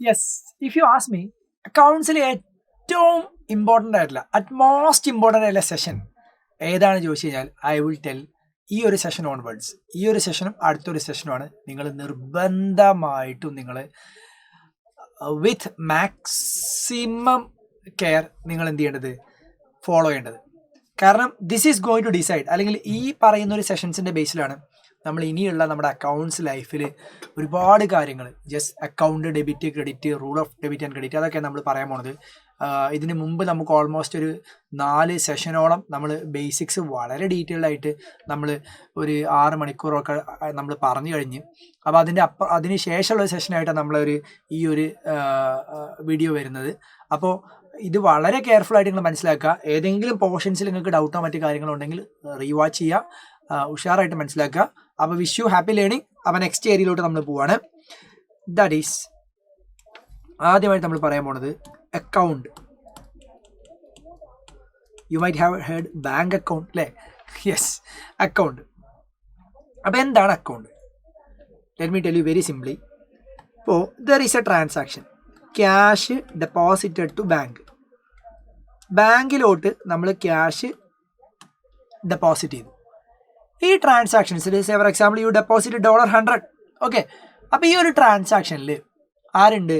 Yes, if you ask me, അക്കൗണ്ട്സിൽ ഏറ്റവും important ആയിട്ടില്ല, അറ്റ്മോസ്റ്റ് ഇമ്പോർട്ടൻ്റ് ആയിട്ടുള്ള സെഷൻ ഏതാണ് ചോദിച്ചു കഴിഞ്ഞാൽ ഐ വിൽ ടെൽ ഈ ഒരു സെഷൻ ഓൺവേർഡ്സ്. ഈ ഒരു സെഷനും അടുത്തൊരു സെഷനുമാണ് നിങ്ങൾ നിർബന്ധമായിട്ടും നിങ്ങൾ വിത്ത് മാക്സിമം കെയർ നിങ്ങൾ എന്ത് ചെയ്യേണ്ടത്, ഫോളോ ചെയ്യേണ്ടത്. കാരണം this is going to decide, അല്ലെങ്കിൽ ഈ പറയുന്ന ഒരു സെഷൻസിൻ്റെ ബേസിലാണ് നമ്മൾ ഇനിയുള്ള നമ്മുടെ അക്കൗണ്ട്സ് ലൈഫിൽ ഒരുപാട് കാര്യങ്ങൾ, just account, debit, credit, rule of debit and credit, അതൊക്കെ നമ്മൾ പറയാൻ പോണത്. ഇതിന് മുമ്പ് നമുക്ക് ഓൾമോസ്റ്റ് ഒരു 4 സെഷനോളം നമ്മൾ ബേസിക്സ് വളരെ ഡീറ്റെയിൽഡ് ആയിട്ട് നമ്മൾ ഒരു 6 മണിക്കൂറൊക്കെ നമ്മൾ പറഞ്ഞു കഴിഞ്ഞ്. അപ്പോൾ അതിന് ശേഷമുള്ള സെഷനായിട്ടാണ് നമ്മളൊരു ഈ ഒരു വീഡിയോ വരുന്നത്. അപ്പോൾ ഇത് വളരെ കെയർഫുൾ ആയിട്ട് നിങ്ങൾ മനസ്സിലാക്കുക. ഏതെങ്കിലും പോർഷൻസിൽ നിങ്ങൾക്ക് ഡൗട്ടോ മറ്റു കാര്യങ്ങളോ ഉണ്ടെങ്കിൽ റീവാച്ച് ചെയ്യുക, ഉഷാറായിട്ട് മനസ്സിലാക്കുക. അപ്പോൾ വിഷ് യു ഹാപ്പി ലേണിംഗ്. അപ്പോൾ നെക്സ്റ്റ് ഏരിയയിലോട്ട് നമ്മൾ പോവാണ്. ദാറ്റ് ഈസ് ആദ്യമായിട്ട് നമ്മൾ പറയാൻ പോണത് account. You might have heard bank account അല്ലേ? Yes, account. അപ്പോൾ എന്താണ് account? Let me tell you very simply. ഇപ്പോൾ there is a transaction, cash deposited to bank. ബാങ്കിലോട്ട് നമ്മൾ ക്യാഷ് ഡെപ്പോസിറ്റ് ചെയ്തു. ഈ ട്രാൻസാക്ഷൻസിൽ for example you deposit $100. Okay, അപ്പോൾ ഈ ഒരു ട്രാൻസാക്ഷനിൽ ആരുണ്ട്?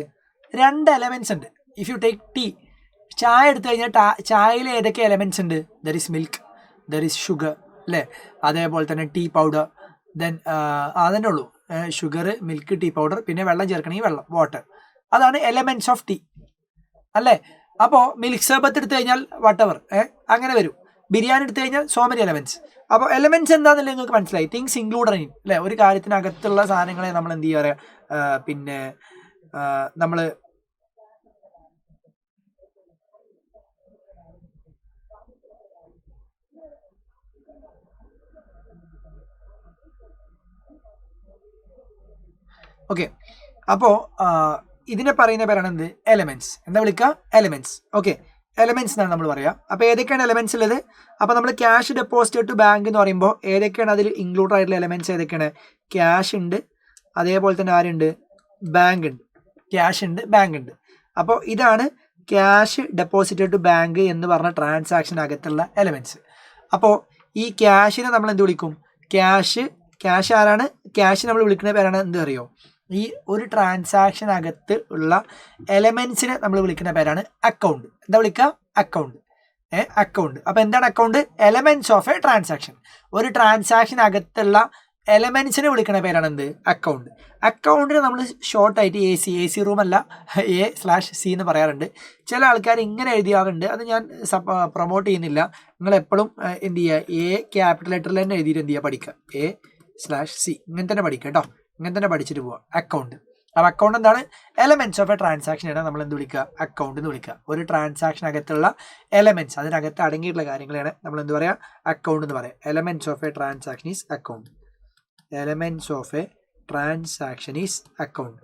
2 എലമെൻറ്റ്സ് ഉണ്ട്. ഇഫ് യു ടേക്ക് ടീ, ചായ എടുത്തു കഴിഞ്ഞാൽ ചായയിൽ ഏതൊക്കെ എലമെൻറ്റ്സ് ഉണ്ട്? There is milk, there is sugar അല്ലേ? അതേപോലെ തന്നെ ടീ പൗഡർ, ദെൻ അതന്നെ ഉള്ളൂ, ഷുഗർ, മിൽക്ക്, ടീ പൗഡർ, പിന്നെ വെള്ളം ചേർക്കണമെങ്കിൽ വെള്ളം, വാട്ടർ. അതാണ് എലമെൻറ്റ്സ് ഓഫ് ടീ അല്ലേ? അപ്പോൾ മിൽക്ക് സർബത്ത് എടുത്തു കഴിഞ്ഞാൽ വട്ടവർ അങ്ങനെ വരും. ബിരിയാണി എടുത്തു കഴിഞ്ഞാൽ സോ മെനി എലമെൻറ്റ്സ്. അപ്പോൾ എലമെൻറ്റ്സ് എന്താണെന്നുള്ളത് നിങ്ങൾക്ക് മനസ്സിലായി. തിങ്സ് ഇൻക്ലൂഡഡ് ഇൻ അല്ലേ? ഒരു കാര്യത്തിനകത്തുള്ള സാധനങ്ങളെ നമ്മൾ എന്ത് ചെയ്യുക, പിന്നെ നമ്മൾ ഓക്കെ. അപ്പോൾ ഇതിനെ പറയുന്ന പേരാണ് എന്ത്? എലമെൻറ്റ്സ്. എന്താ വിളിക്കുക? എലമെൻറ്റ്സ്. ഓക്കെ, എലമെൻറ്റ്സ് എന്നാണ് നമ്മൾ പറയുക. അപ്പോൾ ഏതൊക്കെയാണ് എലമെൻറ്റ്സ് ഉള്ളത്? അപ്പോൾ നമ്മൾ ക്യാഷ് ഡെപ്പോസിറ്റ് ടു ബാങ്ക് എന്ന് പറയുമ്പോൾ ഏതൊക്കെയാണ് അതിൽ ഇൻക്ലൂഡ് ആയിട്ടുള്ള എലമെൻറ്റ്സ് ഏതൊക്കെയാണ്? ക്യാഷ് ഉണ്ട്, അതേപോലെ തന്നെ ആരുണ്ട്? ബാങ്ക് ഉണ്ട്. ക്യാഷ് ഉണ്ട്, ബാങ്ക് ഉണ്ട്. അപ്പോൾ ഇതാണ് ക്യാഷ് ഡെപ്പോസിറ്റ് ടു ബാങ്ക് എന്ന് പറഞ്ഞ ട്രാൻസാക്ഷനകത്തുള്ള എലമെൻറ്റ്സ്. അപ്പോൾ ഈ ക്യാഷിനെ നമ്മൾ എന്ത് വിളിക്കും? ക്യാഷ് ആരാണ്? ക്യാഷ് നമ്മൾ വിളിക്കുന്ന പേരാണ് എന്ത് അറിയോ? ഈ ഒരു ട്രാൻസാക്ഷനകത്ത് ഉള്ള എലമെൻറ്റ്സിനെ നമ്മൾ വിളിക്കുന്ന പേരാണ് അക്കൗണ്ട്. എന്താ വിളിക്കുക? അക്കൗണ്ട്. അക്കൗണ്ട്. അപ്പോൾ എന്താണ് account? Elements of a transaction. ഒരു ട്രാൻസാക്ഷനകത്തുള്ള എലമെൻറ്റ്സിനെ വിളിക്കുന്ന പേരാണ് എന്ത്? അക്കൗണ്ട്. അക്കൗണ്ടിന് നമ്മൾ ഷോർട്ടായിട്ട് എ സി റൂം അല്ല A/C എന്ന് പറയാറുണ്ട്. ചില ആൾക്കാർ ഇങ്ങനെ എഴുതിയാറുണ്ട്, അത് ഞാൻ പ്രൊമോട്ട് ചെയ്യുന്നില്ല. നിങ്ങൾ എപ്പോഴും എന്ത് ചെയ്യുക, A ക്യാപിറ്റൽ ലെറ്ററിൽ തന്നെ എഴുതിയിട്ട് എന്ത് ചെയ്യുക, പഠിക്കുക. A/C ഇങ്ങനെ തന്നെ പഠിക്കുക കേട്ടോ. ഇങ്ങനെ തന്നെ പഠിച്ചിട്ട് പോവുക. അക്കൗണ്ട്. അപ്പോൾ അക്കൗണ്ട് എന്താണ്? എലമെൻറ്റ്സ് ഓഫ് എ ട്രാൻസാക്ഷനാണ് നമ്മൾ എന്ത് വിളിക്കുക? അക്കൗണ്ട് എന്ന് വിളിക്കുക. ഒരു ട്രാൻസാക്ഷനകത്തുള്ള എലമെൻറ്റ്സ്, അതിനകത്ത് അടങ്ങിയിട്ടുള്ള കാര്യങ്ങളാണ് നമ്മൾ എന്ത് പറയുക? അക്കൗണ്ട് എന്ന് പറയുക. Elements of a transaction is account. Elements of a transaction is account.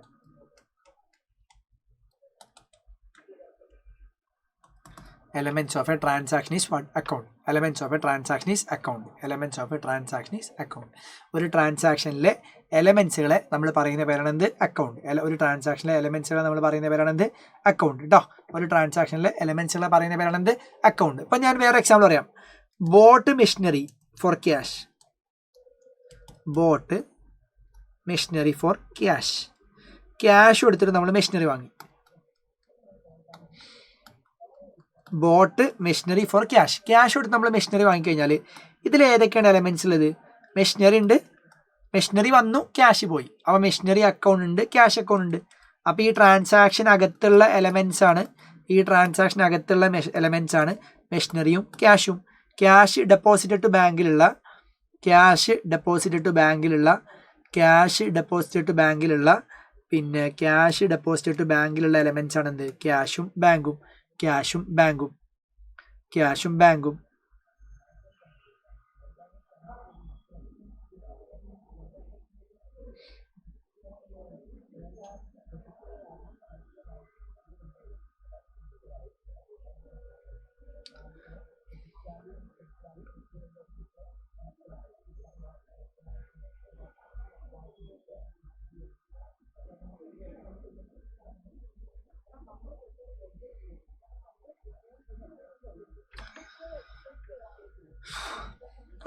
Elements of a transaction is what? Account. Elements of a transaction is account. Elements of a transaction is account. ഒരു ട്രാൻസാക്ഷനിലെ എലമെൻറ്റ്സുകളെ നമ്മൾ പറയുന്ന പേരാണ് എന്ത്? Account. ഒരു ട്രാൻസാക്ഷനിലെ എലമെൻറ്റ്സുകളെ നമ്മൾ പറയുന്ന പേരാണ് എന്ത്? അക്കൗണ്ട് കേട്ടോ. ഒരു ട്രാൻസാക്ഷനിലെ എലമെൻറ്റ്സുകളെ പറയുന്ന പേരാണ് എന്ത്? അക്കൗണ്ട്. ഇപ്പം ഞാൻ വേറെ എക്സാമ്പിൾ പറയാം. Boat machinery for cash. Boat machinery for cash. Cash കൊടുത്തിട്ട് നമ്മൾ മെഷീനറി വാങ്ങി. Boat machinery for cash. Cash കൊടുത്ത് നമ്മൾ മെഷീനറി വാങ്ങിക്കഴിഞ്ഞാൽ ഇതിൽ ഏതൊക്കെയാണ് എലമെൻറ്റ്സ് ഉള്ളത്? മെഷീനറി ഉണ്ട്, മെഷീനറി വന്നു, ക്യാഷ് പോയി. അപ്പോൾ മെഷീനറി അക്കൗണ്ട് ഉണ്ട്, ക്യാഷ് അക്കൗണ്ട് ഉണ്ട്. അപ്പോൾ ഈ ട്രാൻസാക്ഷനകത്തുള്ള എലമെൻറ്റ്സ് ആണ്, ഈ ട്രാൻസാക്ഷനകത്തുള്ള എലമെൻറ്റ്സ് ആണ് മെഷീനറിയും ക്യാഷും. ക്യാഷ് ഡെപ്പോസിറ്റ് ടു ബാങ്കിലുള്ള പിന്നെ ക്യാഷ് ഡെപ്പോസിറ്റ് ടു ബാങ്കിലുള്ള എലമെൻറ്റ്സ് ആണ് എന്ത്? ക്യാഷും ബാങ്കും.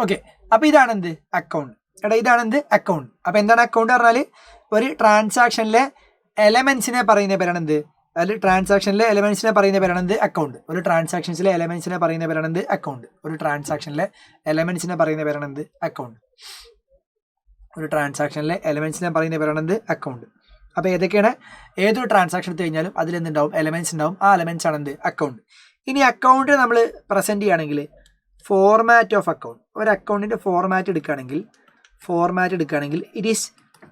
ഓക്കെ, അപ്പോൾ ഇതാണ് എന്ത് അക്കൗണ്ട്. എടാ ഇതാണ് എന്ത് അക്കൗണ്ട്. അപ്പോൾ എന്താണ് അക്കൗണ്ട് പറഞ്ഞാൽ ഒരു ട്രാൻസാക്ഷനിലെ എലമെന്റ്സിനെ പറയുന്ന പേരാണ് എന്ത്, അതിൽ ട്രാൻസാക്ഷനിലെ എലമെന്റ്സിനെ പറയുന്ന പേരാണ് എന്ത് അക്കൗണ്ട്. ഒരു ട്രാൻസാക്ഷൻസിലെ എലമെന്റ്സിനെ പറയുന്ന പേരാണ് എന്ത് അക്കൗണ്ട്. ഒരു ട്രാൻസാക്ഷനിലെ എലമെന്റ്സിനെ പറയുന്ന പേരാണ് എന്ത് അക്കൗണ്ട്. ഒരു ട്രാൻസാക്ഷനിലെ എലമെന്റ്സിനെ പറയുന്ന പേരാണ് എന്ത് അക്കൗണ്ട്. അപ്പോൾ ഏതൊക്കെയാണ്, ഏതൊരു ട്രാൻസാക്ഷൻ എടുത്തു കഴിഞ്ഞാലും അതിലെന്തുണ്ടാവും, എലമെന്റ്സ് ഉണ്ടാവും. ആ എലമെന്റ്സ് ആണ് എന്ത് അക്കൗണ്ട്. ഇനി അക്കൗണ്ട് നമ്മൾ പ്രസന്റ് ചെയ്യുകയാണെങ്കിൽ ഫോർമാറ്റ് ഓഫ് അക്കൗണ്ട്, ഒരു അക്കൗണ്ടിൻ്റെ ഫോർമാറ്റ് എടുക്കുകയാണെങ്കിൽ ഇറ്റ് ഈസ്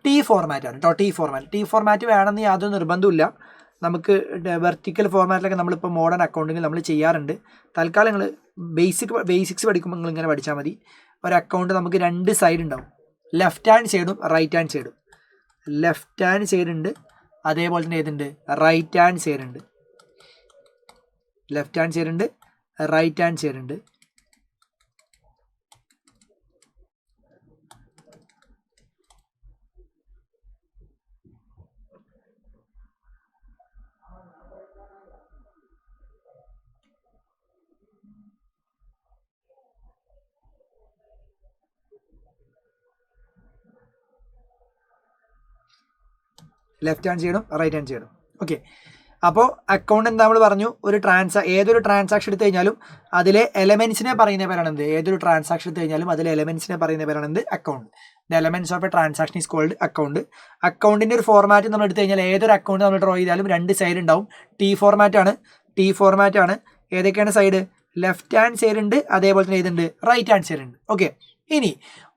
ടി ഫോർമാറ്റ് ആണ് കേട്ടോ. ടി ഫോർമാറ്റ് വേണമെന്ന് യാതൊരു നിർബന്ധമില്ല. നമുക്ക് വെർട്ടിക്കൽ ഫോർമാറ്റിലൊക്കെ നമ്മളിപ്പോൾ മോഡേൺ അക്കൗണ്ടിങ്ങിൽ നമ്മൾ ചെയ്യാറുണ്ട്. തൽക്കാലം നിങ്ങൾ ബേസിക്സ് പഠിക്കുമ്പോൾ നിങ്ങൾ ഇങ്ങനെ പഠിച്ചാൽ മതി. ഒരു അക്കൗണ്ട് നമുക്ക് രണ്ട് സൈഡ് ഉണ്ടാവും, ലെഫ്റ്റ് ഹാൻഡ് സൈഡും റൈറ്റ് ഹാൻഡ് സൈഡും. ലെഫ്റ്റ് ഹാൻഡ് സൈഡ് ഉണ്ട്, അതേപോലെ തന്നെ ഏതുണ്ട്, റൈറ്റ് ഹാൻഡ് സൈഡ് ഉണ്ട്. ലെഫ്റ്റ് ഹാൻഡ് സൈഡ് ഉണ്ട്, റൈറ്റ് ഹാൻഡ് സൈഡ് ഉണ്ട്. ലെഫ്റ്റ് ഹാൻഡ് സൈഡും റൈറ്റ് ഹാൻഡ് സൈഡും. ഓക്കെ, അപ്പോൾ അക്കൗണ്ട് എന്താ നമ്മൾ പറഞ്ഞു, ഏതൊരു ട്രാൻസാക്ഷൻ എടുത്തു കഴിഞ്ഞാലും അതിലെ എലമെന്റ്സിനെ പറയുന്ന പേരാണ് എന്ത്, ഏതൊരു ട്രാൻസാക്ഷൻ എടുത്തു കഴിഞ്ഞാലും അതിലെ എലമെന്റ്സിനെ പറയുന്ന പേരാണ് എന്ത് account. The elements of a transaction is called account. അക്കൗണ്ടിന്റെ ഒരു ഫോർമാറ്റ് നമ്മൾ എടുത്തു കഴിഞ്ഞാൽ ഏതൊരു അക്കൗണ്ട് നമ്മൾ ഡ്രോ ചെയ്താലും രണ്ട് സൈഡ് ഉണ്ടാവും. ടി ഫോർമാറ്റ് ആണ്. ഏതൊക്കെയാണ് സൈഡ്, ലെഫ്റ്റ് ഹാൻഡ് സൈഡ് ഉണ്ട്, അതേപോലെ തന്നെ ഏതുണ്ട്, റൈറ്റ് ഹാൻഡ് സൈഡ് ഉണ്ട്. ഓക്കെ, ഇനി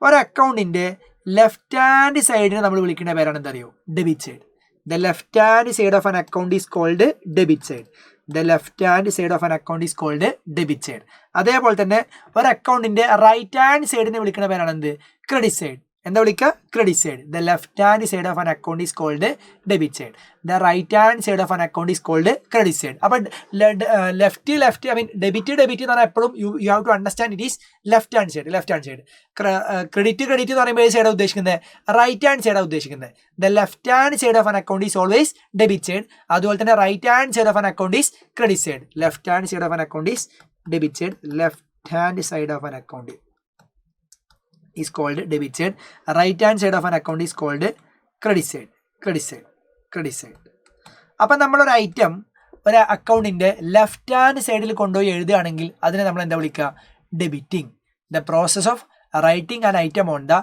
ഒരു അക്കൗണ്ടിന്റെ ലെഫ്റ്റ് ഹാൻഡ് സൈഡിനെ നമ്മൾ വിളിക്കുന്ന പേരാണ് എന്തറിയോ, debit side. The left hand side of an account is called debit side. The left hand side of an account is called debit side. അതേപോലെ തന്നെ ഒരു അക്കൗണ്ടിന്റെ റൈറ്റ് ഹാൻഡ് സൈഡിനെ വിളിക്കുന്ന പേരാണ് എന്ത്, ക്രെഡിറ്റ് സൈഡ്. എന്താ വിളിക്കുക, credit side. The left hand side of an account is called debit side. The right hand side of an account is called credit side. അപ്പോൾ ലെഫ്റ്റ് ഐ മീൻ ഡെബിറ്റ് എന്ന് പറഞ്ഞാൽ എപ്പോഴും you have to understand it is left hand side. Credit എന്ന് പറയുമ്പോൾ ഏത് സൈഡാണ് ഉദ്ദേശിക്കുന്നത്, right hand സൈഡാണ് ഉദ്ദേശിക്കുന്നത്. The left hand side of an account is always debit side. അതുപോലെ തന്നെ right hand side of an account is credit side. Left hand side of an account is debit side. Left hand side of an account is called debit side. Right hand side of an account is called credit side. അപ്പം നമ്മളൊരു item ഒരു അക്കൗണ്ടിൻ്റെ left hand സൈഡിൽ കൊണ്ടുപോയി എഴുതുകയാണെങ്കിൽ അതിനെ നമ്മൾ എന്താ വിളിക്കുക, debiting. The process of writing an item on the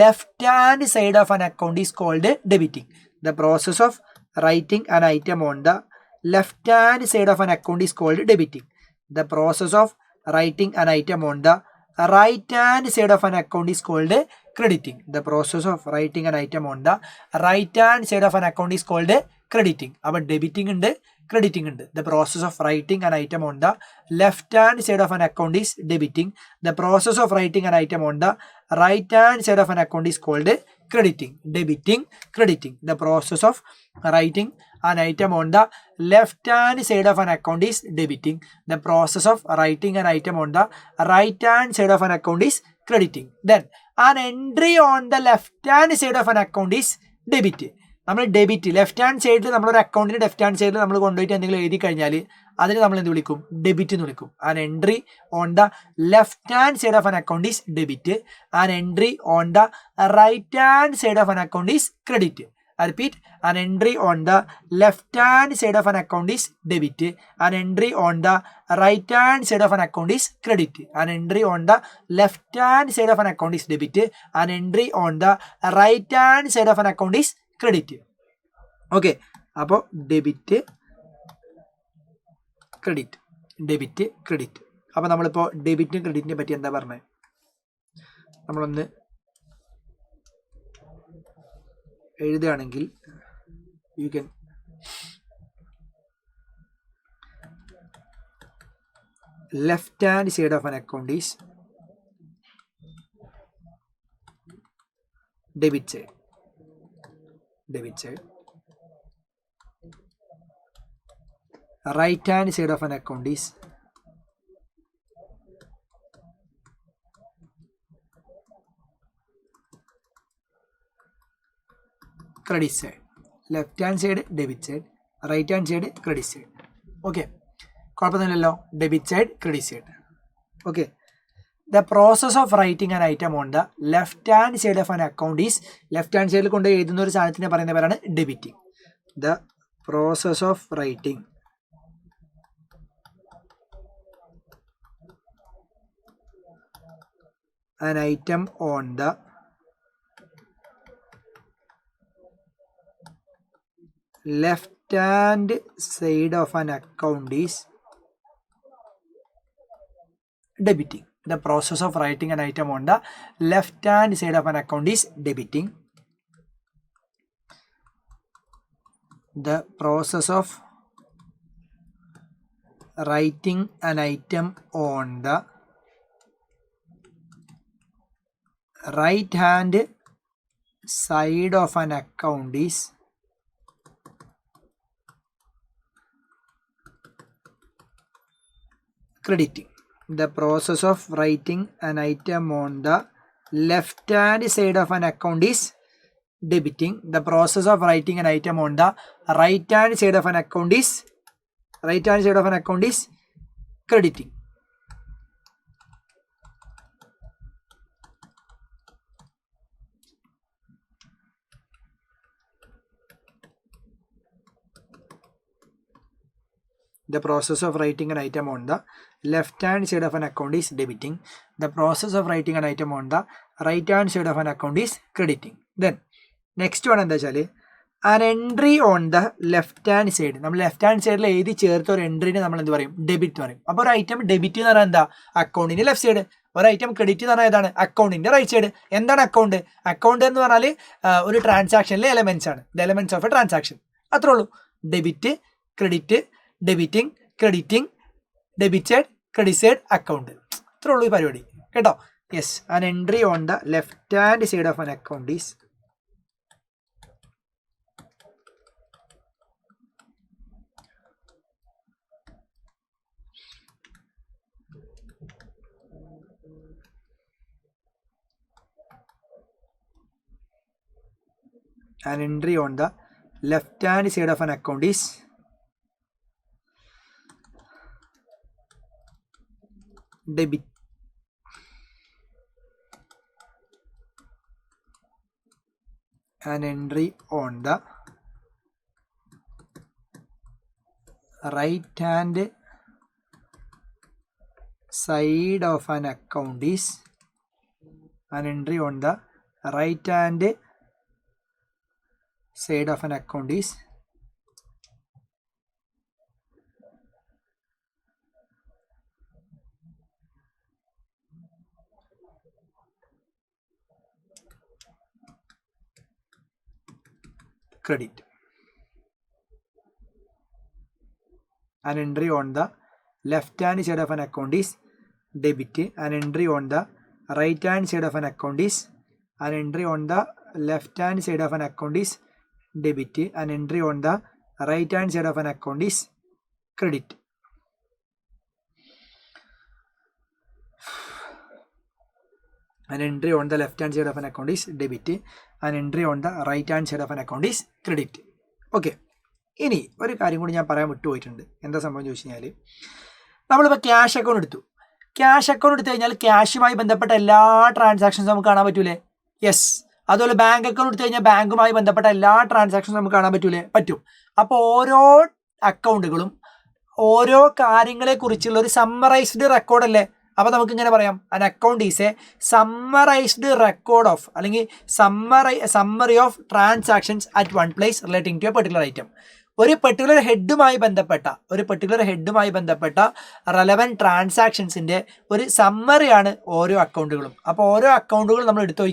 left hand side of an account is called debiting. The process of writing an item on the left hand side of an account is called debiting. The process of writing an item on the right hand side of an account is called crediting. The process of writing an item on the right hand side of an account is called crediting. അപ്പോൾ debiting ഉണ്ട്, crediting ഉണ്ട്. The process of writing an item on the left hand side of an account is debiting. The process of writing an item on the right hand side of an account is called crediting. Debiting, crediting. The process of writing an item on the left hand side of an account is debiting. The process of writing an item on the right hand side of an account is crediting. Then an entry on the left hand side of an account is debit. നമ്മൾ debit left hand സൈഡിൽ നമ്മളൊരു അക്കൗണ്ടിൻ്റെ left hand സൈഡിൽ നമ്മൾ കൊണ്ടുപോയിട്ട് എന്തെങ്കിലും എഴുതി കഴിഞ്ഞാൽ അതിന് നമ്മൾ എന്ത് വിളിക്കും, ഡെബിറ്റ് എന്ന് വിളിക്കും. An entry on the left hand side of an account is debit. An entry on the right hand side of an account is credit. I repeat, an entry on the left hand side of an account is debit. An entry on the right hand side of an account is credit. An entry on the left hand side of an account is debit. An entry on the right hand side of an account is credit. Okay, അപ്പോൾ debit credit. അപ്പോൾ നമ്മളിപ്പോൾ ഡെബിറ്റിനും ക്രെഡിറ്റിനെ പറ്റി എന്താ പറഞ്ഞത്, നമ്മളൊന്ന് എഴുതുകയാണെങ്കിൽ you can left hand side of an account is debit side. Right hand side of an account is credit side. Left hand side debit side, right hand side credit side. Okay, കുഴപ്പമൊന്നുമില്ലല്ലോ. Debit side, credit side. Okay, the process of writing an item on the left hand side of an account is, left hand സൈഡിൽ കൊണ്ട് എഴുതുന്ന ഒരു സാധനത്തിനെ പറയുന്ന പേരാണ് debiting. The process of writing an item on the left hand side of an account is debiting. The process of writing an item on the left hand side of an account is debiting. The process of writing an item on the right hand side of an account is crediting. The process of writing an item on the left hand side of an account is debiting. The process of writing an item on the right hand side of an account is crediting. The process of writing an item on the left hand side of an account is debiting. The process of writing an item on the right hand side of an account is crediting. Then next one എന്താ വെച്ചാൽ an entry on the left hand side. നമ്മൾ left hand സൈഡിൽ എഴുതി ചേർത്ത ഒരു എൻട്രീനെ നമ്മൾ എന്ത് പറയും? ഡെബിറ്റ് പറയും. അപ്പോൾ ഒരു ഐറ്റം ഡെബിറ്റ് എന്ന് പറഞ്ഞാൽ എന്താ? അക്കൗണ്ടിന്റെ ലെഫ്റ്റ് സൈഡ്. ഒരു ഐറ്റം ക്രെഡിറ്റ് എന്ന് പറഞ്ഞാൽ ഏതാണ്? അക്കൗണ്ടിന്റെ റൈറ്റ് സൈഡ്. എന്താണ് അക്കൗണ്ട്? അക്കൗണ്ട് എന്ന് പറഞ്ഞാൽ ഒരു ട്രാൻസാക്ഷനിലെ എലമെന്റ്സ് ആണ്. The elements of a transaction. അത്രേ ഉള്ളൂ. Debit, credit, debiting, crediting, debit side, credit side, account. ഇത്രേ ഉള്ളൂ ഈ പരിപാടി കേട്ടോ. Yes, an entry on the left hand side of an account is an entry on the left hand side of an account is debit. An entry on the right hand side of an account is an entry on the right hand side of an account is credit. An entry on the left hand side of an account is debit. An entry on the right hand side of an account is an entry on the left hand side of an account is debit. An entry on the right hand side of an account is credit. An entry on the left hand side of an account is debit. An entry on the right hand side of an account is credit. Okay, ഇനി ഒരു കാര്യം കൂടി ഞാൻ പറയാൻ വിട്ടുപോയിട്ടുണ്ട്. എന്താ സംഭവം ചോദിച്ചു കഴിഞ്ഞാൽ, നമ്മളിപ്പോൾ ക്യാഷ് അക്കൗണ്ട് എടുത്തു. ക്യാഷ് അക്കൗണ്ട് എടുത്തു കഴിഞ്ഞാൽ ക്യാഷുമായി ബന്ധപ്പെട്ട എല്ലാ ട്രാൻസാക്ഷൻസും നമുക്ക് കാണാൻ പറ്റൂലേ? യെസ്. അതുപോലെ ബാങ്ക് അക്കൗണ്ട് എടുത്തു കഴിഞ്ഞാൽ ബാങ്കുമായി ബന്ധപ്പെട്ട എല്ലാ ട്രാൻസാക്ഷൻസും നമുക്ക് കാണാൻ പറ്റൂലേ? പറ്റും. അപ്പോൾ ഓരോ അക്കൗണ്ടുകളും ഓരോ കാര്യങ്ങളെക്കുറിച്ചുള്ള ഒരു സമ്മറൈസ്ഡ് റെക്കോർഡല്ലേ? അപ്പോൾ നമുക്ക് ഇങ്ങനെ പറയാം, an account is a summarized record of അല്ലെങ്കിൽ summary of transactions at one place relating to a particular item. ഒരു പെർട്ടിക്കുലർ ഹെഡുമായി ബന്ധപ്പെട്ട റെലവൻറ്റ് ട്രാൻസാക്ഷൻസിൻ്റെ ഒരു സമ്മറിയാണ് ഓരോ അക്കൗണ്ടുകളും. അപ്പോൾ ഓരോ അക്കൗണ്ടുകൾ നമ്മൾ എടുത്തു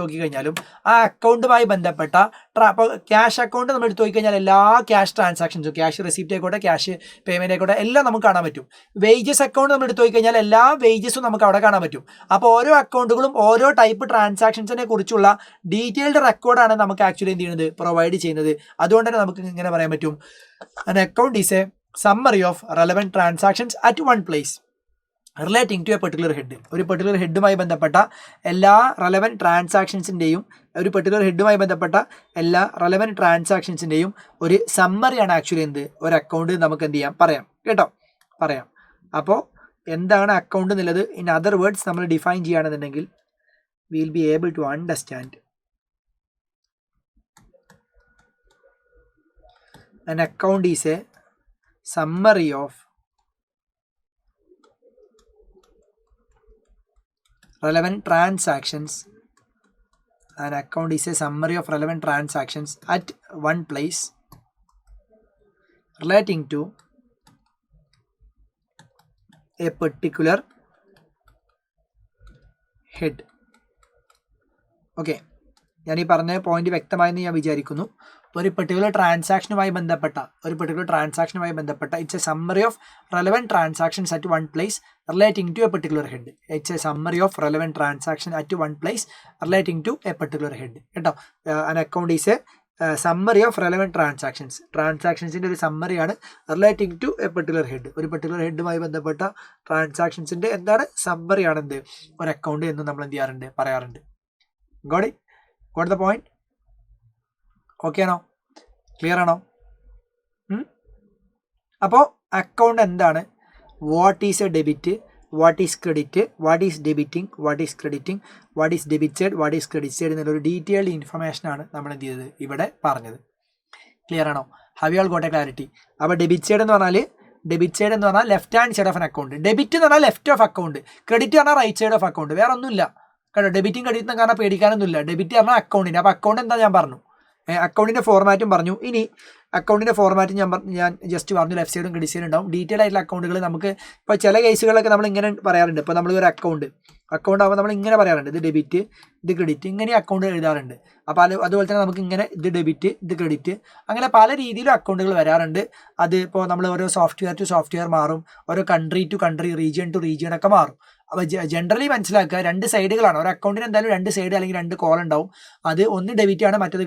നോക്കിക്കഴിഞ്ഞാലും ആ അക്കൗണ്ടുമായി ബന്ധപ്പെട്ട അപ്പോൾ ക്യാഷ് അക്കൗണ്ട് നമ്മൾ എടുത്തു നോക്കിക്കഴിഞ്ഞാൽ എല്ലാ ക്യാഷ് ട്രാൻസാക്ഷൻസും, ക്യാഷ് റെസിപ്റ്റ് ആയിക്കോട്ടെ, ക്യാഷ് പേയ്മെൻറ്റ് ആയിക്കോട്ടെ, എല്ലാം നമുക്ക് കാണാൻ പറ്റും. വേജസ് അക്കൗണ്ട് നമ്മൾ എടുത്തു നോക്കിക്കഴിഞ്ഞാൽ എല്ലാ വേജസും നമുക്ക് അവിടെ കാണാൻ പറ്റും. അപ്പോൾ ഓരോ അക്കൗണ്ടുകളും ഓരോ ടൈപ്പ് ട്രാൻസാക്ഷൻസിനെ കുറിച്ചുള്ള ഡീറ്റെയിൽഡ് റെക്കോർഡാണ് നമുക്ക് ആക്ച്വലി എന്ത് ചെയ്യുന്നത്? പ്രൊവൈഡ് ചെയ്യുന്നത്. അതുകൊണ്ട് തന്നെ നമുക്ക് ഇങ്ങനെ പറയാൻ പറ്റും, an account is a summary of relevant transactions at one place relating to a particular head. ഒരു പെർട്ടിക്കുലർ ഹെഡുമായി ബന്ധപ്പെട്ട എല്ലാ റെലവൻറ്റ് ട്രാൻസാക്ഷൻസിൻ്റെയും ഒരു സമ്മറിയാണ് ആക്ച്വലി ഒരു അക്കൗണ്ട് നമുക്ക് എന്ത് ചെയ്യാം? പറയാം കേട്ടോ, പറയാം. അപ്പോൾ എന്താണ് അക്കൗണ്ട് എന്നുള്ളത് ഇൻ അതർ വേർഡ്സ് നമ്മൾ ഡിഫൈൻ ചെയ്യുകയാണെന്നുണ്ടെങ്കിൽ will be able to understand. An account is a summary of relevant transactions. An account is a summary of relevant transactions at one place relating to a particular head. Okay, ഞാൻ ഈ പറഞ്ഞ point വ്യക്തമായെന്ന് ഞാൻ വിചാരിക്കുന്നു. ഒരു particular ട്രാൻസാക്ഷനുമായി ബന്ധപ്പെട്ട it's a summary of relevant transactions at one place relating to a particular head. It's a summary of relevant transaction at one place relating to a particular head കേട്ടോ. An account is a summary of relevant ട്രാൻസാക്ഷൻസിൻ്റെ ഒരു സമ്മറിയാണ് relating to a particular head. ഒരു particular ഹെഡുമായി ബന്ധപ്പെട്ട ട്രാൻസാക്ഷൻസിൻ്റെ എന്താണ് സമ്മറിയാണ് എന്ത് ഒരു അക്കൗണ്ട് എന്ന് നമ്മൾ എന്ത് ചെയ്യാറുണ്ട് പറയാറുണ്ട്. Got the point? ഓക്കെ ആണോ? ക്ലിയർ ആണോ? അപ്പോൾ അക്കൗണ്ട് എന്താണ്? What is A debit, what is credit, what is debiting, what is crediting, what is debited, what is credited എന്നുള്ളൊരു ഡീറ്റെയിൽഡ് ഇൻഫർമേഷനാണ് നമ്മൾ എന്ത് ചെയ്തത് ഇവിടെ പറഞ്ഞത്. ക്ലിയർ ആണോ? Have you all got A clarity? അപ്പോൾ ഡെബിറ്റ് സൈഡ് എന്ന് പറഞ്ഞാൽ left hand side of N account. Debit എന്ന് പറഞ്ഞാൽ ലെഫ്റ്റ് ഓഫ് അക്കൗണ്ട്, ക്രെഡിറ്റ് പറഞ്ഞാൽ റൈറ്റ് സൈഡ് ഓഫ് അക്കൗണ്ട്. വേറെ ഒന്നുമില്ല കേട്ടോ. ഡെബിറ്റും ക്രെഡിറ്റും കാരണം പേടിക്കാനൊന്നുമില്ല. ഡെബിറ്റ് പറഞ്ഞാൽ അക്കൗണ്ടിൻ്റെ. അപ്പോൾ അക്കൗണ്ട് എന്താ ഞാൻ പറഞ്ഞു, അക്കൗണ്ടിൻ്റെ ഫോർമാറ്റും പറഞ്ഞു. ഇനി അക്കൗണ്ടിൻ്റെ ഫോർമാറ്റ് ഞാൻ ജസ്റ്റ് പറഞ്ഞു, ലെഫ്റ്റ് സൈഡും ക്രെഡിറ്റ് സൈഡും ഉണ്ടാവും. ഡീറ്റെയിൽ ആയിട്ടുള്ള അക്കൗണ്ടുകൾ നമുക്ക് ഇപ്പോൾ ചില കേസുകളൊക്കെ നമ്മൾ ഇങ്ങനെ പറയാറുണ്ട്. ഇപ്പോൾ നമ്മൾ ഒരു അക്കൗണ്ട് ആകുമ്പോൾ നമ്മൾ ഇങ്ങനെ പറയാറുണ്ട്, ഇത് ഡെബിറ്റ്, ഇത് ക്രെഡിറ്റ്, ഇങ്ങനെ അക്കൗണ്ട് എഴുതാറുണ്ട്. അപ്പോൾ അതുപോലെ തന്നെ നമുക്ക് ഇങ്ങനെ ഇത് ഡെബിറ്റ്, ഇത് ക്രെഡിറ്റ്, അങ്ങനെ പല രീതിയിലും അക്കൗണ്ടുകൾ വരാറുണ്ട്. അത് ഇപ്പോൾ നമ്മൾ ഓരോ സോഫ്റ്റ്വെയർ ടു സോഫ്റ്റ്വെയർ മാറും, ഓരോ country to country, region to region ഒക്കെ മാറും. അപ്പോൾ ജനറലി മനസ്സിലാക്കുക, രണ്ട് സൈഡുകളാണ്. ഒരു അക്കൗണ്ടിന് എന്തായാലും രണ്ട് സൈഡ് അല്ലെങ്കിൽ രണ്ട് കോളം ഉണ്ടാവും. അത് ഒന്ന് ഡെബിറ്റ് ആണ്, മറ്റത്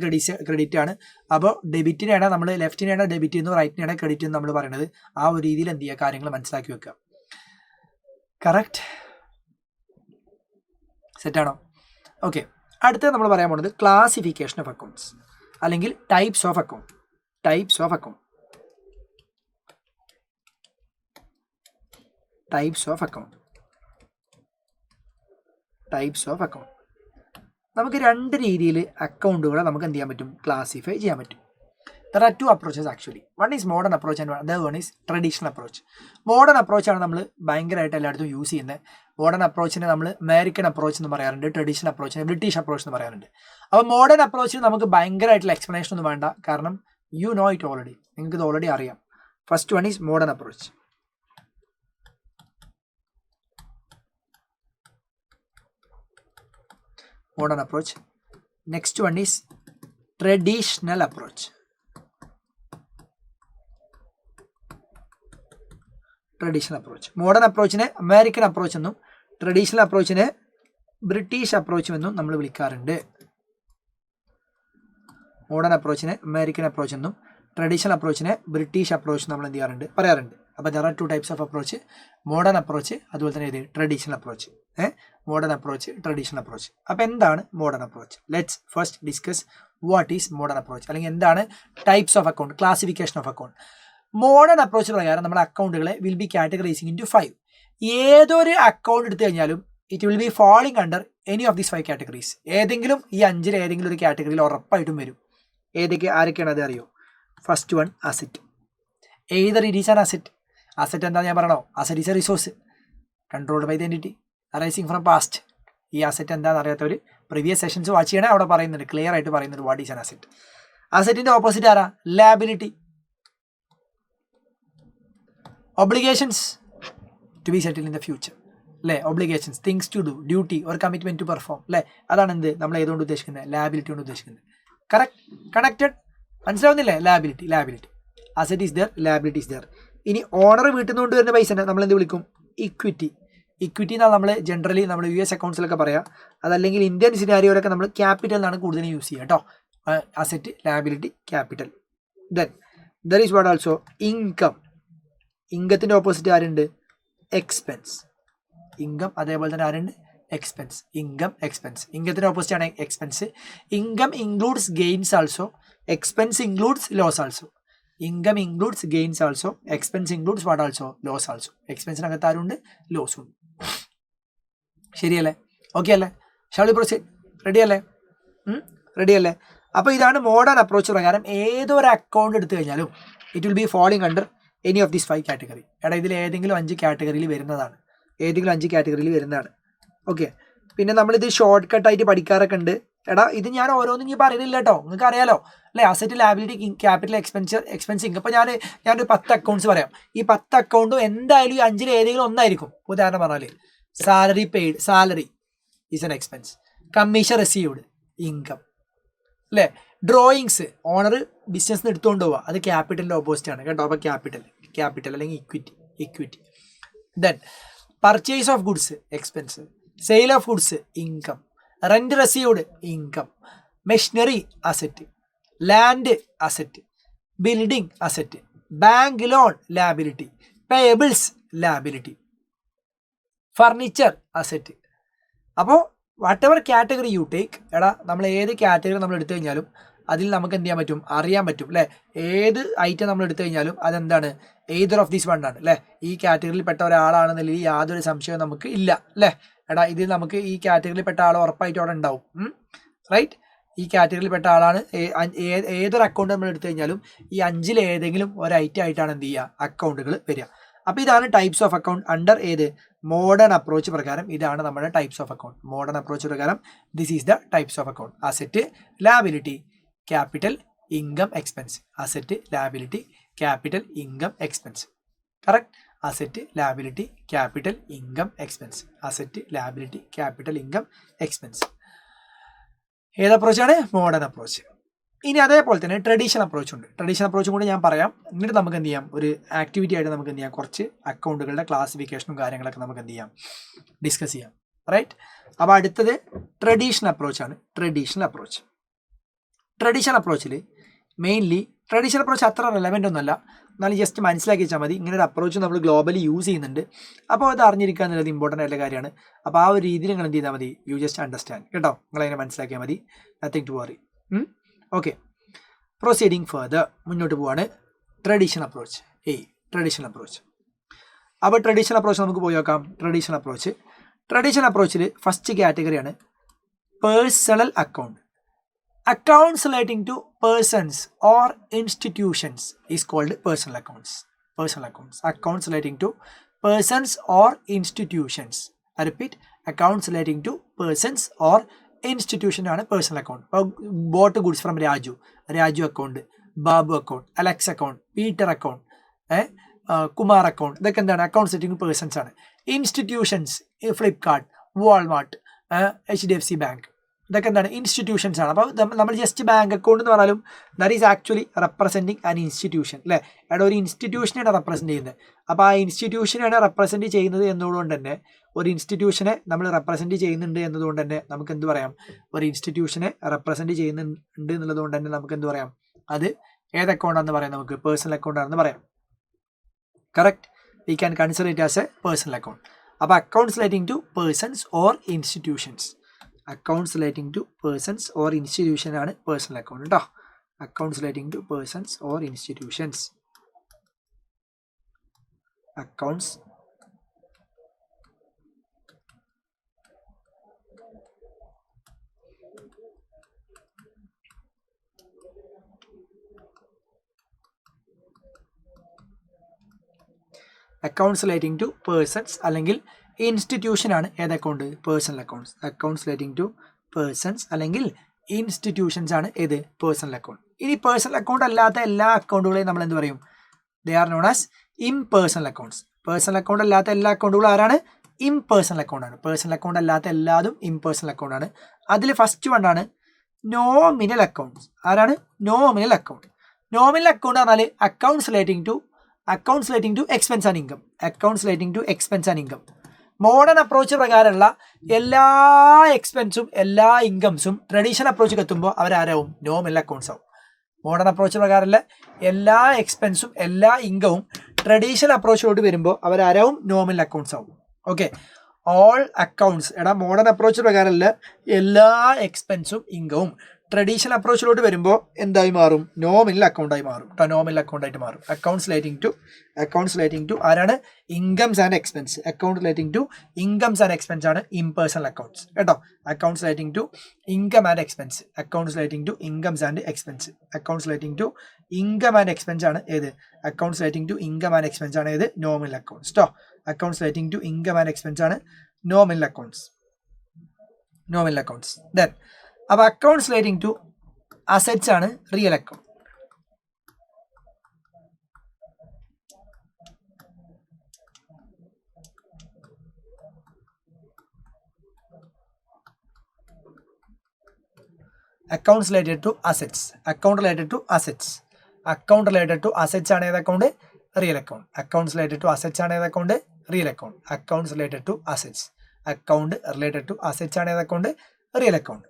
ക്രെഡിറ്റ് ആണ്. അപ്പോൾ ഡെബിറ്റിനെയാണ് നമ്മൾ ലെഫ്റ്റിനെയാണ് ഡെബിറ്റ് എന്നും റൈറ്റിനെയാണ് ക്രെഡിറ്റ് എന്ന് നമ്മൾ പറയുന്നത്. ആ ഒരു രീതിയിൽ എന്ത് ചെയ്യുക, കാര്യങ്ങൾ മനസ്സിലാക്കി വെക്കുക. കറക്റ്റ്? സെറ്റാണോ? ഓക്കെ, അടുത്തത് നമ്മൾ പറയാൻ പോകുന്നത് ക്ലാസിഫിക്കേഷൻ ഓഫ് അക്കൗണ്ട്സ് അല്ലെങ്കിൽ ടൈപ്സ് ഓഫ് അക്കൗണ്ട്. നമുക്ക് രണ്ട് രീതിയിൽ അക്കൗണ്ടുകളെ നമുക്ക് എന്ത് ചെയ്യാൻ പറ്റും, ക്ലാസിഫൈ ചെയ്യാൻ പറ്റും. There are two approaches actually. One is modern approach and the other one is traditional approach. Modern approach ആണ് നമ്മൾ ഭയങ്കരമായിട്ട് എല്ലായിടത്തും യൂസ് ചെയ്യുന്നത്. മോഡേൺ അപ്രോച്ചിനെ നമ്മൾ അമേരിക്കൻ അപ്രോച്ച് എന്ന് പറയാറുണ്ട്, ട്രഡീഷണൽ അപ്രോച്ചിനെ ബ്രിട്ടീഷ് അപ്രോച്ച് എന്ന് പറയാറുണ്ട്. അപ്പോൾ മോഡേൺ അപ്രോച്ചിന് നമുക്ക് ഭയങ്കരമായിട്ടുള്ള എക്സ്പ്ലനേഷൻ ഒന്നും വേണ്ട, കാരണം യു നോ ഇറ്റ് ഓൾറെഡി, നിങ്ങൾക്ക് ഇത് ഓൾറെഡി അറിയാം. First one is modern approach. Next one is traditional approach. Modern അപ്രോച്ചിനെ അമേരിക്കൻ അപ്രോച്ച് എന്നും ട്രഡീഷണൽ അപ്രോച്ചിനെ ബ്രിട്ടീഷ് അപ്രോച്ച് എന്നും നമ്മൾ വിളിക്കാറുണ്ട്. മോഡേൺ അപ്രോച്ചിനെ അമേരിക്കൻ അപ്രോച്ച് എന്നും ട്രഡീഷണൽ അപ്രോച്ചിനെ ബ്രിട്ടീഷ് അപ്രോച്ച് നമ്മൾ എന്ത് ചെയ്യാറുണ്ട്, പറയാറുണ്ട്. അപ്പോൾ there are two types of approach, modern approach അതുപോലെ തന്നെ ഇത് traditional approach. Modern approach, traditional approach. അപ്പോൾ എന്താണ് modern approach? Let's first discuss what is modern approach, അല്ലെങ്കിൽ എന്താണ് types of account, classification of account. Modern approach പ്രകാരം നമ്മുടെ അക്കൗണ്ടുകളെ will be categorising into 5. ഏതൊരു അക്കൗണ്ട് എടുത്തു കഴിഞ്ഞാലും it will be falling under any of these 5 categories. ഏതെങ്കിലും ഈ 5 ഏതെങ്കിലും ഒരു കാറ്റഗറിയിൽ ഉറപ്പായിട്ടും വരും. ആരൊക്കെയാണ് അത് അറിയോ? First one, asset. Either it is an asset. Asset എന്താ ഞാൻ പറയണോ? Asset is a resource controlled by the entity arising from past. ഈ അസറ്റ് എന്താണെന്ന് അറിയാത്തവർ പ്രീവിയസ് സെഷൻസ് വാച്ച് ചെയ്യണേ, അവിടെ പറയുന്നുണ്ട്, ക്ലിയർ ആയിട്ട് പറയുന്നുണ്ട് വാട്ട് ഈസ് ആൻ അസറ്റ്. അസറ്റിന്റെ ഓപ്പോസിറ്റ് ആരാ? Liability. Obligations to be settle in the future, അല്ലേ? Obligations, things to do, duty or commitment to perform, അല്ലേ? അതാണ് എന്ത് നമ്മൾ ഏതുകൊണ്ട് ഉദ്ദേശിക്കുന്നത്? ലാബിലിറ്റി കൊണ്ട് ഉദ്ദേശിക്കുന്നത്. കണക്റ്റഡ്? മനസ്സിലാവുന്നില്ലേ? Liability. Asset is there, liability is there. ഇനി ഓണർ വീട്ടിൽ നിന്ന് കൊണ്ടുവരുന്ന പൈസ നമ്മൾ എന്ത് വിളിക്കും? ഇക്വിറ്റി എന്നാണ് നമ്മൾ ജനറലി നമ്മൾ US അക്കൗണ്ട്സിലൊക്കെ പറയാം. അതല്ലെങ്കിൽ ഇന്ത്യൻ സിനാരിയോയിലൊക്കെ നമ്മൾ ക്യാപിറ്റൽ എന്നാണ് കൂടുതൽ യൂസ് ചെയ്യുക കേട്ടോ. Asset, liability, capital. Then there is what also income. ഇൻകത്തിൻ്റെ ഓപ്പോസിറ്റ് ആരുണ്ട്? എക്സ്പെൻസ്. ഇൻകം അതേപോലെ തന്നെ ആരുണ്ട്? എക്സ്പെൻസ്. ഇൻകത്തിൻ്റെ ഓപ്പോസിറ്റ് ആണ് expense. Income includes gains also, expense includes loss also. Income includes gains also, expense includes what also, loss also. എക്സ്പെൻസിനകത്ത് ആരുണ്ട്? ലോസും ഉണ്ട്. ശരിയല്ലേ? ഓക്കെ അല്ലേ? Shall we proceed? റെഡി അല്ലേ? റെഡി അല്ലേ? അപ്പോൾ ഇതാണ് മോഡേൺ അപ്രോച്ച് പ്രകാരം ഏതൊരു അക്കൗണ്ട് എടുത്തു കഴിഞ്ഞാലും it will B falling under any of these 5 category. എടാ ഇതിൽ ഏതെങ്കിലും 5 കാറ്റഗറിയിൽ വരുന്നതാണ്. ഓക്കെ. പിന്നെ നമ്മളിത് ഷോർട്ട് കട്ടായിട്ട് പഠിക്കാറൊക്കെ ഉണ്ട്. എടാ ഇത് ഞാൻ ഓരോന്നും ഇനി പറയുന്നില്ല കേട്ടോ, നിങ്ങൾക്ക് അറിയാലോ അല്ലേ? Asset, liability, capital, expensing. ഇപ്പോൾ ഞാനൊരു 10 അക്കൗണ്ട്സ് പറയാം. ഈ 10 അക്കൗണ്ടും എന്തായാലും ഈ 5 ഏതെങ്കിലും ഒന്നായിരിക്കും. ഉദാഹരണം പറഞ്ഞാൽ salary paid, salary is an expense. Commission received, income അല്ലേ? ഡ്രോയിങ്സ് ഓണർ ബിസിനസ് എടുത്തുകൊണ്ട് പോവുക, അത് ക്യാപിറ്റലിൻ്റെ ഓപ്പോസിറ്റ് ആണ് കേട്ടോ. അപ്പോൾ ക്യാപിറ്റൽ അല്ലെങ്കിൽ equity. Then purchase of goods, expense. Sale of goods, income. Rent received, income. Machinery, asset. Land, asset. Building, asset. Bank loan, liability. Payables, liability. Furniture, asset. അപ്പോൾ whatever category you take, എടാ നമ്മൾ ഏത് category നമ്മൾ എടുത്തു കഴിഞ്ഞാലും അതിൽ നമുക്ക് എന്ത് ചെയ്യാൻ പറ്റും? അറിയാൻ പറ്റും അല്ലേ? ഏത് ഐറ്റം നമ്മൾ എടുത്തു കഴിഞ്ഞാലും അതെന്താണ്? ഏതർ ഓഫ് ദീസ് വൺ ആണ് അല്ലേ? ഈ കാറ്റഗറിയിൽ പെട്ട ഒരാളാണെന്നുണ്ടെങ്കിൽ യാതൊരു സംശയവും നമുക്ക് ഇല്ല അല്ലേ? എടാ ഇതിൽ നമുക്ക് ഈ കാറ്റഗറിയിൽ പെട്ട ആൾ ഉറപ്പായിട്ടും അവിടെ ഉണ്ടാവും. റൈറ്റ്? ഈ കാറ്റഗറിയിൽ പെട്ട ആളാണ്. ഏതൊരു അക്കൗണ്ട് നമ്മൾ എടുത്തു കഴിഞ്ഞാലും ഈ 5 ഏതെങ്കിലും ഒരു ഐറ്റം ആയിട്ടാണ് എന്ത് ചെയ്യുക? അക്കൗണ്ടുകൾ വരിക. അപ്പോൾ ഇതാണ് ടൈപ്സ് ഓഫ് അക്കൗണ്ട് അണ്ടർ ഏത്? മോഡേൺ അപ്രോച്ച് പ്രകാരം ഇതാണ് നമ്മുടെ types of account. Modern approach പ്രകാരം this is the types of account. Asset, liability, capital, income, expense. Asset, liability, capital, income, expense. Correct? Asset, liability, capital, income, expense. Asset, liability, capital, income, expense. ഏത് അപ്രോച്ചാണ്? Modern approach. ഇനി അതേപോലെ തന്നെ traditional approach ഉണ്ട്. Traditional അപ്രോച്ചും കൂടി ഞാൻ പറയാം. എന്നിട്ട് നമുക്ക് എന്ത് ചെയ്യാം? ഒരു ആക്ടിവിറ്റി ആയിട്ട് നമുക്ക് എന്ത് ചെയ്യാം? കുറച്ച് അക്കൗണ്ടുകളുടെ ക്ലാസിഫിക്കേഷനും കാര്യങ്ങളൊക്കെ നമുക്ക് എന്ത് ചെയ്യാം? ഡിസ്കസ് ചെയ്യാം. റൈറ്റ്? അപ്പോൾ അടുത്തത് ട്രഡീഷണൽ അപ്രോച്ചാണ്. ട്രഡീഷണൽ അപ്രോച്ചിൽ മെയിൻലി ട്രഡീഷണൽ അപ്രോച്ച് അത്ര റെലവൻ്റ് ഒന്നുമല്ല, എന്നാലും ജസ്റ്റ് മനസ്സിലാക്കി വെച്ചാൽ മതി. ഇങ്ങനെ ഒരു അപ്രോച്ച് നമ്മൾ ഗ്ലോബലി യൂസ് ചെയ്യുന്നുണ്ട്. അപ്പോൾ അത് അറിഞ്ഞിരിക്കുക എന്നുള്ളത് ഇമ്പോർട്ടൻ്റ് ആയിട്ടുള്ള കാര്യമാണ്. അപ്പോൾ ആ ഒരു രീതിയിൽ നിങ്ങൾ എന്ത് ചെയ്താൽ മതി? യു ജസ്റ്റ് അണ്ടർസ്റ്റാൻഡ് കേട്ടോ. നിങ്ങളതിനെ മനസ്സിലാക്കിയാൽ മതി. Nothing to worry. Okay, proceeding further, മുന്നോട്ട് പോവാണ്. Traditional approach. Traditional approach. അപ്പോൾ ട്രഡീഷണൽ അപ്രോച്ച് നമുക്ക് പോയി നോക്കാം. ട്രഡീഷണൽ അപ്രോച്ചിൽ ഫസ്റ്റ് കാറ്റഗറിയാണ് personal account. Accounts relating to persons or institutions is called personal accounts. Accounts relating to persons or institutions. I repeat, accounts relating to persons or institution ആണ് personal account. Boat goods from Raju account, Babu account, Alex account, Peter account, Kumar account. ഇതൊക്കെ എന്താണ്? Accounts relating to persons ആണ്. Institutions, Flipkart, Walmart, HDFC bank, ഇതൊക്കെ എന്താണ്? Institutions ആണ്. അപ്പോൾ നമ്മൾ just bank account എന്ന് പറഞ്ഞാലും that is actually representing an institution അല്ലേ? അവിടെ ഒരു ഇൻസ്റ്റിറ്റ്യൂഷനെയാണ് റെപ്രസെൻറ്റ് ചെയ്യുന്നത്. അപ്പോൾ ആ ഇൻസ്റ്റിറ്റ്യൂഷനെയാണ് റെപ്രസെൻറ്റ് ചെയ്യുന്നത് എന്നതുകൊണ്ട് തന്നെ, ഒരു ഇൻസ്റ്റിറ്റ്യൂഷനെ നമ്മൾ റെപ്രസെൻറ്റ് ചെയ്യുന്നുണ്ട് എന്നതുകൊണ്ട് തന്നെ നമുക്ക് എന്ത് പറയാം? ഒരു ഇൻസ്റ്റിറ്റ്യൂഷനെ റെപ്രസെൻറ്റ് ചെയ്യുന്നുണ്ട് എന്നുള്ളതുകൊണ്ട് തന്നെ നമുക്ക് എന്ത് പറയാം? അത് ഏത് അക്കൗണ്ടാണെന്ന് പറയാം? നമുക്ക് പേഴ്സണൽ അക്കൗണ്ടാണെന്ന് പറയാം. Correct? We can consider it as a personal account. അപ്പോൾ accounts relating to persons or institutions. Accounts relating to persons or institution ആണ് പേഴ്സണൽ അക്കൗണ്ട് കേട്ടോ. Accounts relating to persons or institutions. Accounts accounts relating to persons അല്ലെങ്കിൽ institution ആണ് ഏത് account? Personal accounts. Accounts relating to persons അല്ലെങ്കിൽ institutions ആണ് ഏത്? Personal account. ഇനി personal account അല്ലാത്ത എല്ലാ അക്കൗണ്ടുകളെയും നമ്മൾ എന്ത് പറയും? They are known as impersonal accounts. Personal account അല്ലാത്ത എല്ലാ അക്കൗണ്ടുകളും ആരാണ്? ഇംപേഴ്സണൽ അക്കൗണ്ടാണ്. പേഴ്സണൽ അക്കൗണ്ട് അല്ലാത്ത എല്ലാതും ഇംപേഴ്സണൽ അക്കൗണ്ടാണ്. അതിൽ ഫസ്റ്റ് വൺ ആണ് നോമിനൽ അക്കൗണ്ട്സ്. ആരാണ്? Nominal account. നോമിനൽ അക്കൗണ്ട് പറഞ്ഞാൽ accounts relating to expense and income. Accounts relating to expense and income. Modern approach പ്രകാരമുള്ള എല്ലാ എക്സ്പെൻസും എല്ലാ ഇൻകംസും ട്രഡീഷണൽ അപ്രോച്ചിൽ എത്തുമ്പോൾ അവരാരാവും? നോമിനൽ അക്കൗണ്ട്സ് ആവും. മോഡേൺ അപ്രോച്ച് പ്രകാരമുള്ള എല്ലാ എക്സ്പെൻസും എല്ലാ ഇൻകവും ട്രഡീഷണൽ അപ്രോച്ചിലോട്ട് വരുമ്പോൾ അവരാരാവും? നോമിനൽ അക്കൗണ്ട്സ് ആവും. Okay, all accounts. Modern approach പ്രകാരമുള്ള എല്ലാ എക്സ്പെൻസും ഇൻകവും ട്രഡീഷണൽ അപ്രോച്ചിലോട്ട് വരുമ്പോൾ എന്തായി മാറും? നോമിനൽ അക്കൗണ്ടായി മാറും. നോമിനൽ അക്കൗണ്ടായിട്ട് മാറും. അക്കൗണ്ട്സ് റിലേറ്റിംഗ് ടു ആരാണ്? Incomes and expense. Account relating to incomes and expense ആണ് ഇംപേഴ്സണൽ അക്കൗണ്ട്സ് കേട്ടോ. Accounts relating to income and expense. Accounts relating to incomes and expense. Accounts relating to income and expense ആണ് ഏത്? Accounts relating to income and expense ആണ് ഏത്? Nominal accounts കേട്ടോ. Accounts relating to income and expense ആണ് nominal accounts. Then അപ്പോൾ accounts relating to assets ആണ് real account. Accounts related to assets. Account related to assets ആണ് ഏത് account? Real account. Accounts related to assets ആണ് ഏത് account? Real account. Accounts related to assets. Account related to assets ആണ് ഏത് account? Real account.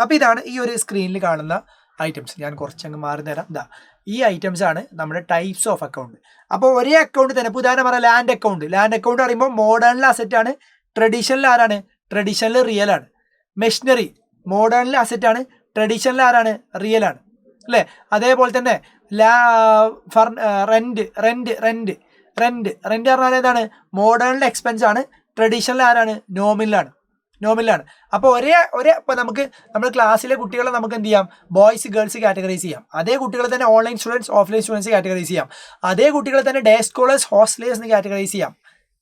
അപ്പോൾ ഇതാണ് ഈ ഒരു സ്ക്രീനിൽ കാണുന്ന ഐറ്റംസ്. ഞാൻ കുറച്ചങ്ങ് മാറി തരാം. ഇതാ ഈ ഐറ്റംസ് ആണ് നമ്മുടെ ടൈപ്സ് ഓഫ് അക്കൗണ്ട്. അപ്പോൾ ഒരേ അക്കൗണ്ട് തന്നെ ഉദാഹരണം പറയാം, ലാൻഡ് അക്കൗണ്ട് പറയുമ്പോൾ മോഡേണിൽ അസറ്റ് ആണ്, ട്രഡീഷണൽ ആരാണ്? ട്രഡീഷണൽ റിയൽ ആണ്. മെഷീനറി മോഡേണിൽ അസറ്റ് ആണ്, ട്രഡീഷണൽ ആരാണ്? റിയൽ ആണ് അല്ലേ? അതേപോലെ തന്നെ റെന്റ് പറഞ്ഞാൽ ഏതാണ്? മോഡേണിൽ എക്സ്പെൻസ് ആണ്, ട്രഡീഷണൽ ആരാണ്? നോമിനലാണ്. അപ്പോൾ ഇപ്പോൾ നമ്മുടെ ക്ലാസ്സിലെ കുട്ടികളെ നമുക്ക് എന്ത് ചെയ്യാം? ബോയ്സ് ഗേൾസ് കാറ്റഗറൈസ് ചെയ്യാം. അതേ കുട്ടികളെ തന്നെ online students offline students categorise ചെയ്യാം. അതേ കുട്ടികളെ തന്നെ ഡേ സ്കോളേഴ്സ് ഹോസ്റ്റലേഴ്സ് എന്ന് കാറ്റഗറൈസ് ചെയ്യാം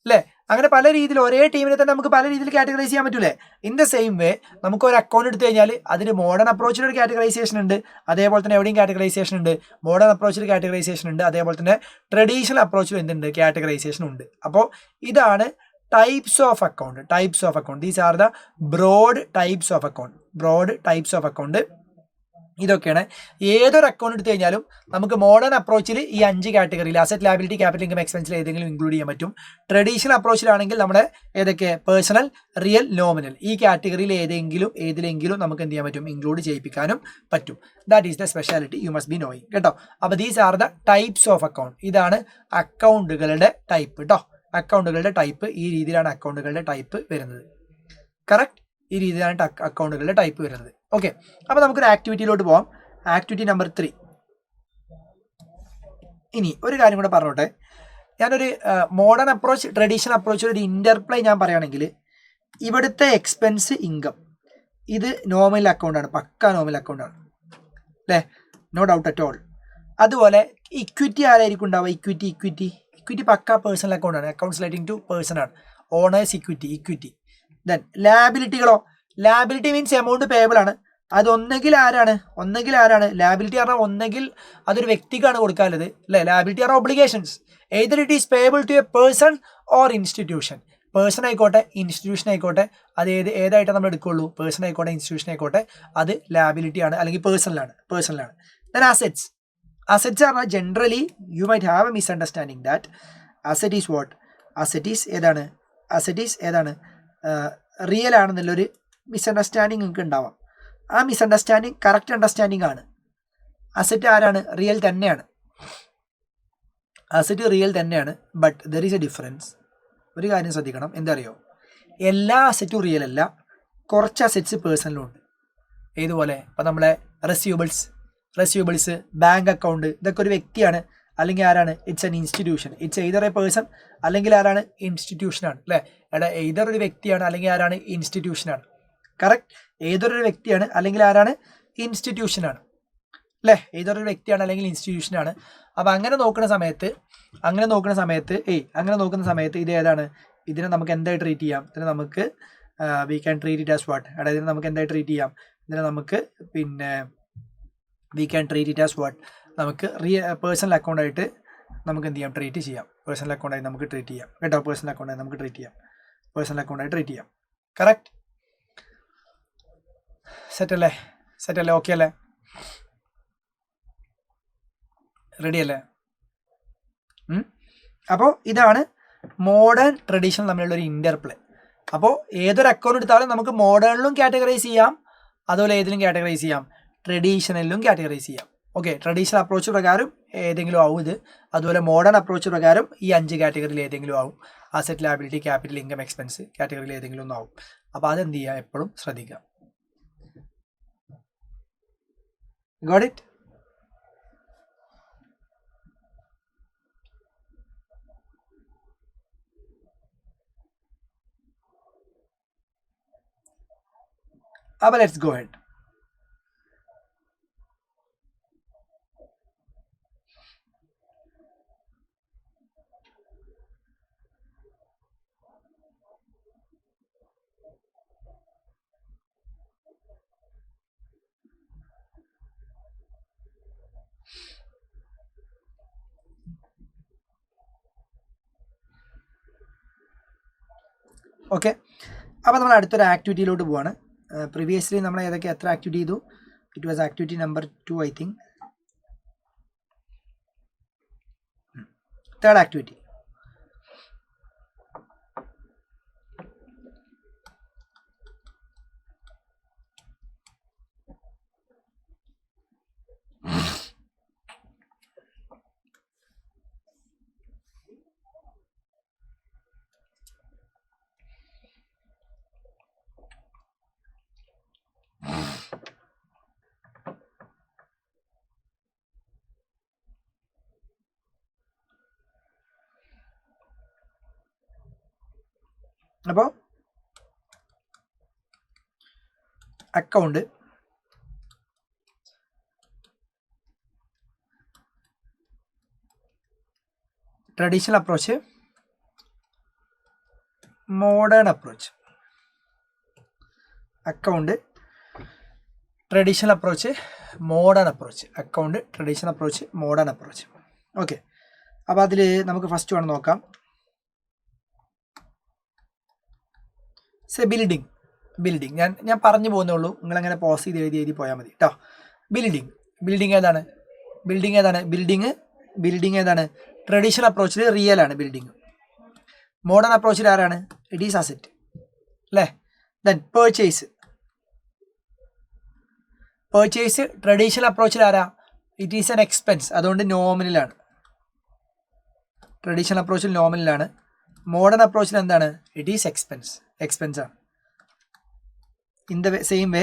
അല്ലേ? അങ്ങനെ പല രീതിയിൽ ഒരേ ടീമിനെ തന്നെ നമുക്ക് പല രീതിയിൽ കാറ്റഗറൈസ് ചെയ്യാൻ പറ്റൂലേ? ഇൻ ദ സെയിം വേ നമുക്ക് ഒരു അക്കൗണ്ട് എടുത്തു കഴിഞ്ഞാൽ അതിന് മോഡേൺ അപ്രോച്ചിൽ ഒരു കാറ്റഗറൈസേഷൻ ഉണ്ട്, അതേപോലെ തന്നെ എവിടെയും കാറ്റഗറൈസേഷൻ ഉണ്ട്. മോഡേൺ അപ്രോച്ചിൽ കാറ്റഗറൈസേഷൻ ഉണ്ട്, അതേപോലെ തന്നെ ട്രഡീഷണൽ അപ്രോച്ചിൽ എന്തുണ്ട്? കാറ്റഗറൈസേഷൻ ഉണ്ട്. അപ്പോൾ ഇതാണ് types of account. These are the broad types of account. ഇതൊക്കെയാണ്. ഏതൊരു അക്കൗണ്ട് എടുത്തു കഴിഞ്ഞാലും നമുക്ക് മോഡേൺ അപ്രോച്ചിൽ ഈ 5 കാറ്റഗറിയിൽ അസറ്റ്, ലയബിലിറ്റി, ക്യാപിറ്റൽ, ഇൻകം, എക്സ്പെൻസിൽ ഏതെങ്കിലും ഇൻക്ലൂഡ് ചെയ്യാൻ പറ്റും. ട്രഡീഷണൽ അപ്രോച്ചിലാണെങ്കിൽ നമ്മുടെ ഏതൊക്കെ? Personal, real, nominal. ഈ കാറ്റഗറിയിൽ ഏതിലെങ്കിലും നമുക്ക് എന്ത് ചെയ്യാൻ പറ്റും? ഇൻക്ലൂഡ് ചെയ്യിപ്പിക്കാനും പറ്റും. That is the speciality you must be knowing കേട്ടോ. അപ്പോൾ these are the types of account. ഇതാണ് അക്കൗണ്ടുകളുടെ ടൈപ്പ് കേട്ടോ. അക്കൗണ്ടുകളുടെ ടൈപ്പ് ഈ രീതിയിലാണ് അക്കൗണ്ടുകളുടെ ടൈപ്പ് വരുന്നത്. കറക്റ്റ്? ഈ രീതിയിലാണ് അക്കൗണ്ടുകളുടെ ടൈപ്പ് വരുന്നത്. ഓക്കെ, അപ്പോൾ നമുക്കൊരു ആക്ടിവിറ്റിയിലോട്ട് പോകാം. Activity number 3. ഇനി ഒരു കാര്യം കൂടെ പറഞ്ഞോട്ടെ. ഞാനൊരു മോഡേൺ അപ്രോച്ച്, ട്രഡീഷണൽ അപ്രോച്ച് ഒരു ഇന്റർപ്ലേ ഞാൻ പറയുകയാണെങ്കിൽ ഇവിടുത്തെ എക്സ്പെൻസ്, ഇൻകം ഇത് നോമിനൽ അക്കൗണ്ടാണ്, പക്ക നോമിനൽ അക്കൗണ്ടാണ് അല്ലേ? No doubt at all. അതുപോലെ ഇക്വിറ്റി ആരായിരിക്കും ഉണ്ടാവുക? ഇക്വിറ്റി പക്ക പേഴ്സണൽ അക്കൗണ്ടാണ്. അക്കൗണ്ട്സ് റിലേറ്റിംഗ് ടു പേഴ്സൺ ആണ്. Owner's equity. Then liability means amount payable ആണ്. അത് ഒന്നെങ്കിൽ ആരാണ്? ലാബിലിറ്റി പറഞ്ഞാൽ ഒന്നെങ്കിൽ അതൊരു വ്യക്തിക്കാണ് കൊടുക്കാനുള്ളത് അല്ലേ? ലാബിലിറ്റി പറഞ്ഞാൽ obligations. Either it is payable to a person or institution. Person ആയിക്കോട്ടെ, ഇൻസ്റ്റിറ്റ്യൂഷൻ ആയിക്കോട്ടെ, അത് ഏതായിട്ട് നമ്മൾ എടുക്കുള്ളൂ? പേഴ്സൺ ആയിക്കോട്ടെ, ഇൻസ്റ്റിറ്റ്യൂഷൻ ആയിക്കോട്ടെ, അത് ലാബിലിറ്റി ആണ് അല്ലെങ്കിൽ പേഴ്സണലാണ്. ദെൻ അസറ്റ്സ് പറഞ്ഞാൽ generally U might have A misunderstanding that asset is what? Asset is ഏതാണ്? റിയൽ ആണെന്നുള്ളൊരു മിസ്അണ്ടർസ്റ്റാൻഡിങ് നിങ്ങൾക്ക് ഉണ്ടാവാം. ആ മിസ്അണ്ടർസ്റ്റാൻഡിങ് കറക്റ്റ് അണ്ടർസ്റ്റാൻഡിങ് ആണ്. അസറ്റ് ആരാണ്? റിയൽ തന്നെയാണ്. But there is A difference. ഒരു കാര്യം ശ്രദ്ധിക്കണം. എന്താ അറിയോ? എല്ലാ അസറ്റും റിയൽ അല്ല, കുറച്ച് അസറ്റ്സ് പേഴ്സണലും ഉണ്ട്. ഏതുപോലെ? ഇപ്പം നമ്മളെ റെസ്യൂബിൾസ്, ബാങ്ക് അക്കൗണ്ട്, ഇതൊക്കെ ഒരു വ്യക്തിയാണ് അല്ലെങ്കിൽ ആരാണ്? It's an institution. It's either A person അല്ലെങ്കിൽ ആരാണ്? ഇൻസ്റ്റിറ്റ്യൂഷനാണ് അല്ലേ? എയ്തർ ഒരു വ്യക്തിയാണ് അല്ലെങ്കിൽ ആരാണ്? ഇൻസ്റ്റിറ്റ്യൂഷനാണ്. കറക്റ്റ്? ഏതൊരു വ്യക്തിയാണ് അല്ലെങ്കിൽ ആരാണ്? ഇൻസ്റ്റിറ്റ്യൂഷനാണ് അല്ലേ? ഏതൊരു വ്യക്തിയാണ് അല്ലെങ്കിൽ ഇൻസ്റ്റിറ്റ്യൂഷനാണ്. അപ്പോൾ അങ്ങനെ നോക്കുന്ന സമയത്ത് ഇത് ഏതാണ്? ഇതിനെ നമുക്ക് എന്തായി ട്രീറ്റ് ചെയ്യാം? ഇതിനെ നമുക്ക് we can treat it as what? ഇതിനെ നമുക്ക് എന്തായി ട്രീറ്റ് ചെയ്യാം? ഇതിനെ നമുക്ക് we can treat it as what? നമുക്ക് പേഴ്സണൽ അക്കൗണ്ടായിട്ട് നമുക്ക് എന്ത് ചെയ്യാം? ട്രീറ്റ് ചെയ്യാം. പേഴ്സണൽ അക്കൗണ്ടായിട്ട് നമുക്ക് ട്രീറ്റ് ചെയ്യാം കേട്ടോ. പേഴ്സണൽ അക്കൗണ്ടായിട്ട് ട്രീറ്റ് ചെയ്യാം. കറക്റ്റ്? സെറ്റല്ലേ? ഓക്കെ അല്ലേ? റെഡി അല്ലേ? അപ്പോൾ ഇതാണ് മോഡേൺ ട്രഡീഷണൽ തമ്മിലുള്ള ഒരു ഇന്റർപ്ലേ. അപ്പോൾ ഏതൊരു അക്കൗണ്ട് എടുത്താലും നമുക്ക് മോഡേണിലും കാറ്റഗറൈസ് ചെയ്യാം, അതുപോലെ ഏതിലും കാറ്റഗറൈസ് ചെയ്യാം, ട്രഡീഷണലിലും കാറ്റഗറൈസ് ചെയ്യാം. ഓക്കെ, ട്രഡീഷണൽ അപ്രോച്ച് പ്രകാരം ഏതെങ്കിലും ആവും ഇത്. അതുപോലെ മോഡേൺ അപ്രോച്ച് പ്രകാരം ഈ 5 കാറ്റഗറിയിൽ ഏതെങ്കിലും ആവും. Asset, liability, capital, income, expense കാറ്റഗറിയിൽ ഏതെങ്കിലും ഒന്നും ആവും. അപ്പോൾ അതെന്ത് ചെയ്യുക? എപ്പോഴും ശ്രദ്ധിക്കുക. Got it? But let's go ahead. Okay, അപ്പോൾ നമ്മൾ അടുത്തൊരു ആക്ടിവിറ്റിയിലോട്ട് പോവാണ്. പ്രീവിയസ്ലി നമ്മൾ ഏതൊക്കെ എത്ര ആക്ടിവിറ്റി ചെയ്തു? It was activity number 2 I think. Third activity. അപ്പോൾ account, traditional approach, modern approach. Account, traditional approach, modern approach. Account, traditional approach, modern approach. Okay, അപ്പോൾ അതിൽ നമുക്ക് ഫസ്റ്റ് വേണം നോക്കാം. ബിൽഡിംഗ് ഞാൻ പറഞ്ഞു പോകുന്നേ ഉള്ളൂ, നിങ്ങളങ്ങനെ പോസ് ചെയ്ത് എഴുതി പോയാൽ മതി കേട്ടോ. ബിൽഡിംഗ് ഏതാണ്? ബിൽഡിംഗ് ഏതാണ്? ട്രഡീഷണൽ അപ്രോച്ചിൽ റിയൽ ആണ് ബിൽഡിംഗ്. മോഡേൺ അപ്രോച്ചിൽ ആരാണ്? ഇറ്റ് ഈസ് അസെറ്റ് അല്ലേ. ദെൻ പേർച്ചേസ് ട്രഡീഷണൽ അപ്രോച്ചിൽ ആരാ? ഇറ്റ് ഈസ് ആൻ എക്സ്പെൻസ്, അതുകൊണ്ട് നോമിനലാണ്. ട്രഡീഷണൽ അപ്രോച്ചിൽ നോമിനലാണ്. മോഡേൺ അപ്രോച്ചിൽ എന്താണ്? ഇറ്റ് ഈസ് എക്സ്പെൻസ് ആണ്. In the same way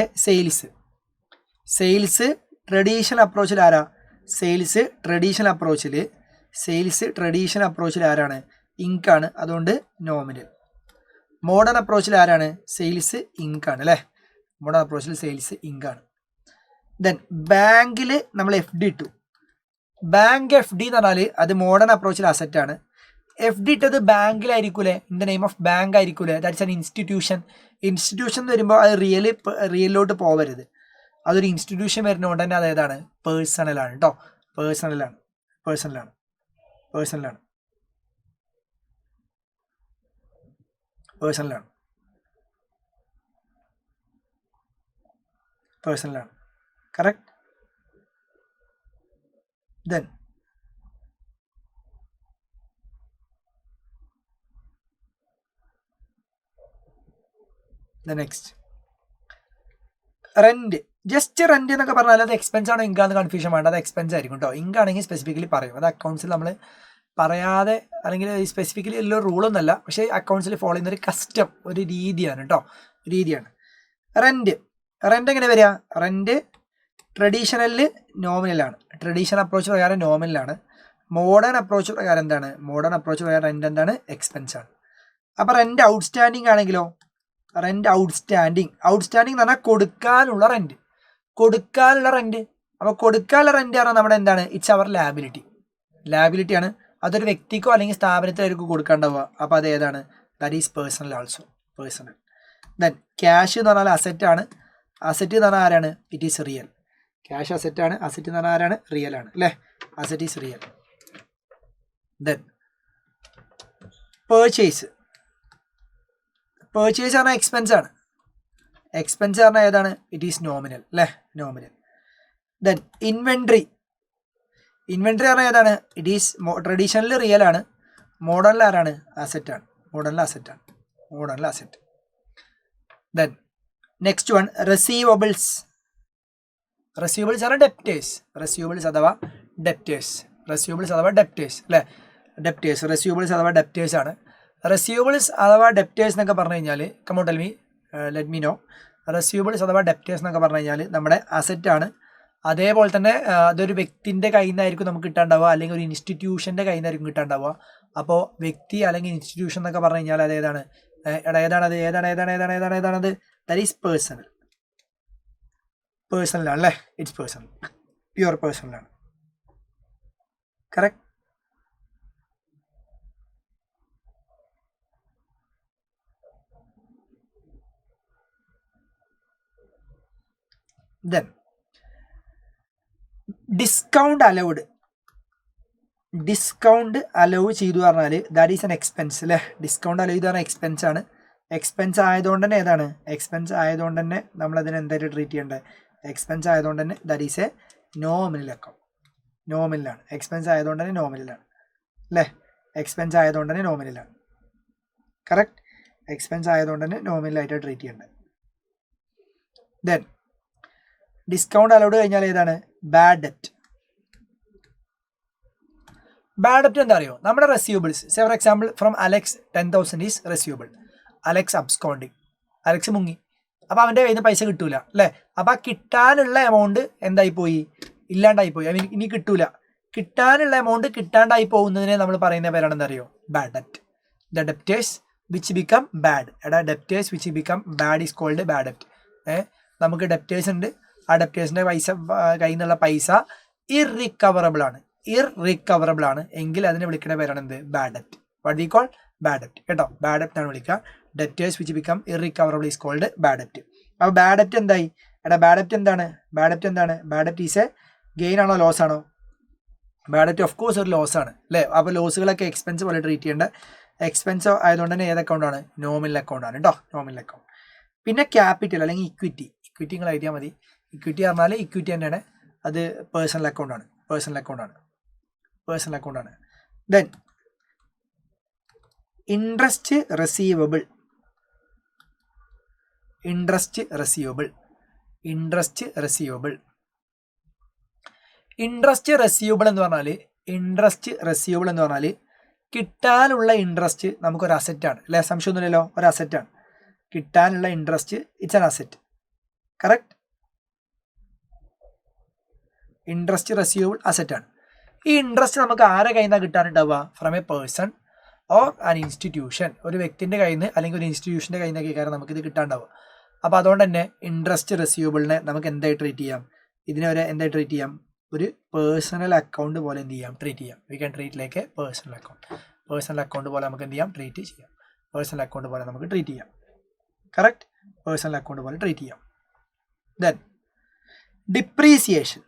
sales traditional അപ്രോച്ചിൽ ആരാ? ട്രഡീഷണൽ അപ്രോച്ചിൽ ആരാണ്? ഇങ്കാണ്, അതുകൊണ്ട് നോമിനൽ. മോഡേൺ അപ്രോച്ചിൽ ആരാണ്? സെയിൽസ് ഇങ്കാണ് അല്ലേ. മോഡേൺ അപ്രോച്ചിൽ സെയിൽസ് ഇങ്കാണ്. ദെൻ ബാങ്കിൽ നമ്മൾ FD ഇട്ടു. ബാങ്ക് FD എന്ന് പറഞ്ഞാൽ അത് മോഡേൺ അപ്രോച്ചിൽ അസറ്റാണ്. FD ഇട്ടത് ബാങ്കിലായിരിക്കൂലേ, in the name of bank ആയിരിക്കൂലേ. ദാറ്റ്സ് ആൻ ഇൻസ്റ്റിറ്റ്യൂഷൻ എന്ന് വരുമ്പോൾ അത് റിയലിലോട്ട് പോവരുത്. അതൊരു ഇൻസ്റ്റിറ്റ്യൂഷൻ വരുന്നതുകൊണ്ട് തന്നെ അതേതാണ്? പേഴ്സണലാണ് കേട്ടോ. പേഴ്സണലാണ്. Correct. Then next rent. Just rent എന്നൊക്കെ പറഞ്ഞാൽ അത് എക്സ്പെൻസ് ആണോ ഇങ്കാന്ന് കൺഫ്യൂഷൻ വേണ്ട. അത് എക്സ്പെൻസ് ആയിരിക്കും കേട്ടോ. ഇങ്കാണെങ്കിൽ സ്പെസിഫിക്കലി പറയും. അത് അക്കൗണ്ട്സിൽ നമ്മൾ പറയാതെ അല്ലെങ്കിൽ സ്പെസിഫിക്കലി എല്ലാം റൂളൊന്നുമല്ല, പക്ഷേ അക്കൗണ്ട്സിൽ ഫോളോ ചെയ്യുന്ന ഒരു കസ്റ്റം, ഒരു രീതിയാണ് കേട്ടോ. റെന്റ് എങ്ങനെ വരിക? റെന്റ് ട്രഡീഷണലിൽ നോമിനലാണ്. ട്രഡീഷണൽ അപ്രോച്ച് പ്രകാരം നോമിനലാണ്. മോഡേൺ അപ്രോച്ച് പ്രകാരം എന്താണ്? മോഡേൺ അപ്രോച്ച് പ്രകാരം റെന്റ് എന്താണ്? എക്സ്പെൻസ് ആണ്. അപ്പോൾ റെന്റ് ഔട്ട്സ്റ്റാൻഡിങ് ആണെങ്കിലോ? റെന്റ് ഔട്ട്സ്റ്റാൻഡിങ് എന്ന് പറഞ്ഞാൽ കൊടുക്കാനുള്ള റെന്റ്. അപ്പോൾ കൊടുക്കാനുള്ള റെന്റ് പറഞ്ഞാൽ നമ്മുടെ എന്താണ്? ഇറ്റ്സ് അവർ ലാബിലിറ്റിയാണ്. അതൊരു വ്യക്തിക്കോ അല്ലെങ്കിൽ സ്ഥാപനത്തിലായിരിക്കും കൊടുക്കാണ്ടാവുക. അപ്പോൾ അത് ഏതാണ്? That is personal also. Then cash എന്ന് പറഞ്ഞാൽ അസറ്റാണ്. അസറ്റ് എന്ന് പറഞ്ഞാൽ ആരാണ്? It is real. ക്യാഷ് അസറ്റാണ്. അസറ്റ് എന്ന് പറഞ്ഞാൽ ആരാണ്? റിയൽ ആണ് അല്ലേ. Asset is real. Then purchase പറഞ്ഞാൽ എക്സ്പെൻസ് ആണ്. എക്സ്പെൻസ് പറഞ്ഞാൽ ഏതാണ്? ഇറ്റ് ഈസ് നോമിനൽ അല്ലേ. ദെൻ ഇൻവെൻട്രി പറഞ്ഞാൽ ഏതാണ്? ഇറ്റ് ഈസ് ട്രഡീഷണലിൽ റിയൽ ആണ്. മോഡേണിൽ ആരാണ്? അസറ്റാണ്. മോഡേണിൽ അസറ്റ്. ദെൻ നെക്സ്റ്റ് വൺ റെസീവബിൾസ് ആണ് ഡെപ്റ്റേഴ്സ്. റെസീവബിൾസ് അഥവാ ഡെപ്റ്റേഴ്സ് അല്ലേ. റെസീവബിൾസ് അഥവാ ഡെപ്റ്റേഴ്സ് ആണ്. റെസീവബിൾസ് അഥവാ ഡെപ്റ്റേഴ്സ് എന്നൊക്കെ പറഞ്ഞു കഴിഞ്ഞാൽ ലെറ്റ് മീ നോ. റെസീവബിൾസ് അഥവാ ഡെപ്റ്റേഴ്സ് എന്നൊക്കെ പറഞ്ഞു കഴിഞ്ഞാൽ നമ്മുടെ അസറ്റാണ്. അതേപോലെ തന്നെ അതൊരു വ്യക്തിൻ്റെ കയ്യിൽ നിന്നായിരിക്കും നമുക്ക് കിട്ടാണ്ടാവുക, അല്ലെങ്കിൽ ഒരു ഇൻസ്റ്റിറ്റ്യൂഷൻ്റെ കയ്യിൽ നിന്നായിരിക്കും കിട്ടാണ്ടാവുക. അപ്പോൾ വ്യക്തി അല്ലെങ്കിൽ ഇൻസ്റ്റിറ്റ്യൂഷൻ എന്നൊക്കെ പറഞ്ഞു കഴിഞ്ഞാൽ അത് ഏതാണ്? ഏതാണത്? That is personal. പേഴ്സണലാണ് അല്ലേ? ഇറ്റ്സ് പേഴ്സണൽ, പ്യുവർ പേഴ്സണലാണ്. Correct. Then discount allowed. Discount allow ചെയ്തു പറഞ്ഞാൽ ദാറ്റ് ഈസ് എൻ എക്സ്പെൻസ് അല്ലേ? ഡിസ്കൗണ്ട് അലൗ ചെയ്ത് പറഞ്ഞാൽ എക്സ്പെൻസ് ആണ്. എക്സ്പെൻസ് ആയതുകൊണ്ട് തന്നെ ഏതാണ്? എക്സ്പെൻസ് ആയതുകൊണ്ട് തന്നെ നമ്മളതിനെ എന്തായിട്ട് ട്രീറ്റ് ചെയ്യേണ്ടത്? എക്സ്പെൻസ് ആയതുകൊണ്ട് തന്നെ that is a nominal account. നോമിനലാണ്. എക്സ്പെൻസ് ആയതുകൊണ്ട് തന്നെ നോമിനലാണ് അല്ലേ? എക്സ്പെൻസ് ആയതുകൊണ്ട് തന്നെ നോമിനലാണ്. കറക്റ്റ്. എക്സ്പെൻസ് ആയതുകൊണ്ട് തന്നെ നോമിനലായിട്ട് ട്രീറ്റ് ചെയ്യേണ്ടത്. ദെൻ ഡിസ്കൗണ്ട് അലൗഡ് കഴിഞ്ഞാൽ ഏതാണ്? Bad debt. ബാഡ് ഡെറ്റ് എന്താ അറിയോ? നമ്മുടെ receivables, for example from Alex 10,000 is receivable. Alex absconding, Alex മുങ്ങി. അപ്പോൾ അവൻ്റെ കയ്യിൽ നിന്ന് പൈസ കിട്ടൂല അല്ലേ? അപ്പോൾ ആ കിട്ടാനുള്ള എമൗണ്ട് എന്തായി പോയി? ഇല്ലാണ്ടായി പോയി. ഇനി കിട്ടൂല. കിട്ടാനുള്ള എമൗണ്ട് കിട്ടാണ്ടായി പോകുന്നതിനെ നമ്മൾ പറയുന്ന പേരാണ് എന്താ അറിയോ? Bad debt. The debtors which become bad. Debtors which become bad is called bad debt. നമുക്ക് ഡെപ്റ്റേഴ്സ് ഉണ്ട്. ആ ഡെപ്റ്റേഴ്സിൻ്റെ കയ്യിൽ നിന്നുള്ള പൈസ ഇറിക്കവറബിൾ ആണ്. ഇറിക്കവറബിൾ ആണ് എങ്കിൽ അതിനെ വിളിക്കുന്ന പേരാണ് എന്ത്? Bad debt. What we call bad debt. കേട്ടോ, ബാഡ് ഡെറ്റ് ആണ് വിളിക്കുക. Debtors which become irrecoverable is called bad debt. അപ്പോൾ ബാഡ് ഡെറ്റ് എന്തായി? ബാഡ് ഡെറ്റ് എന്താണ്? ബാഡ് ഡെറ്റ് എന്താണ്? Bad debt is a gain ആണോ ലോസ് ആണോ? ബാഡ് ഡെറ്റ് ഓഫ് കോഴ്സ് ഒരു ലോസ് ആണ് അല്ലേ? അപ്പോൾ ലോസുകളൊക്കെ എക്സ്പെൻസ് പോലെ ട്രീറ്റ് ചെയ്യേണ്ട. എക്സ്പെൻസ് ആയതുകൊണ്ട് തന്നെ ഏത് അക്കൗണ്ടാണ്? നോമിനൽ അക്കൗണ്ടാണ് കേട്ടോ, നോമിനൽ അക്കൗണ്ട്. പിന്നെ ക്യാപിറ്റൽ അല്ലെങ്കിൽ ഇക്വിറ്റി. ഇക്വിറ്റി നിങ്ങൾ എഴുതിയാൽ മതി. ഇക്വിറ്റി പറഞ്ഞാൽ ഇക്വിറ്റി തന്നെയാണ്. അത് പേഴ്സണൽ അക്കൗണ്ടാണ്. പേഴ്സണൽ അക്കൗണ്ടാണ്. പേഴ്സണൽ അക്കൗണ്ടാണ്. Then interest receivable. Interest receivable. Interest receivable. Interest receivable എന്ന് പറഞ്ഞാൽ, ഇൻട്രസ്റ്റ് റെസീവബിൾ എന്ന് പറഞ്ഞാൽ കിട്ടാനുള്ള ഇൻട്രസ്റ്റ് നമുക്കൊരു അസറ്റാണ് അല്ലേ? സംശയമൊന്നുമില്ലല്ലോ, ഒരു അസറ്റാണ്. കിട്ടാനുള്ള interest it's an asset. Correct. Interest receivable അസറ്റാണ്. ഈ ഇൻട്രസ്റ്റ് നമുക്ക് ആരെ കയ്യിൽ നിന്നാണ് കിട്ടാനുണ്ടാവുക? From a person or an institution. ഒരു വ്യക്തിൻ്റെ കയ്യിൽ നിന്ന് അല്ലെങ്കിൽ ഒരു ഇൻസ്റ്റിറ്റ്യൂഷൻ്റെ കയ്യിൽ നിന്നൊക്കെ കാരണം നമുക്കിത് കിട്ടാണ്ടാവുക. അപ്പോൾ അതുകൊണ്ട് തന്നെ ഇൻട്രസ്റ്റ് റെസീവബിളിനെ നമുക്ക് എന്തായി ട്രീറ്റ് ചെയ്യാം? ഇതിനെ ഒരു എന്തായി ട്രീറ്റ് ചെയ്യാം? ഒരു പേഴ്സണൽ അക്കൗണ്ട് പോലെ എന്ത് ചെയ്യാം? ട്രീറ്റ് ചെയ്യാം. We can treat like A personal account. Personal account പോലെ നമുക്ക് എന്ത് ചെയ്യാം? ട്രീറ്റ് ചെയ്യാം. പേഴ്സണൽ അക്കൗണ്ട് പോലെ നമുക്ക് ട്രീറ്റ് ചെയ്യാം. കറക്റ്റ്. പേഴ്സണൽ അക്കൗണ്ട് പോലെ ട്രീറ്റ് ചെയ്യാം. Then depreciation.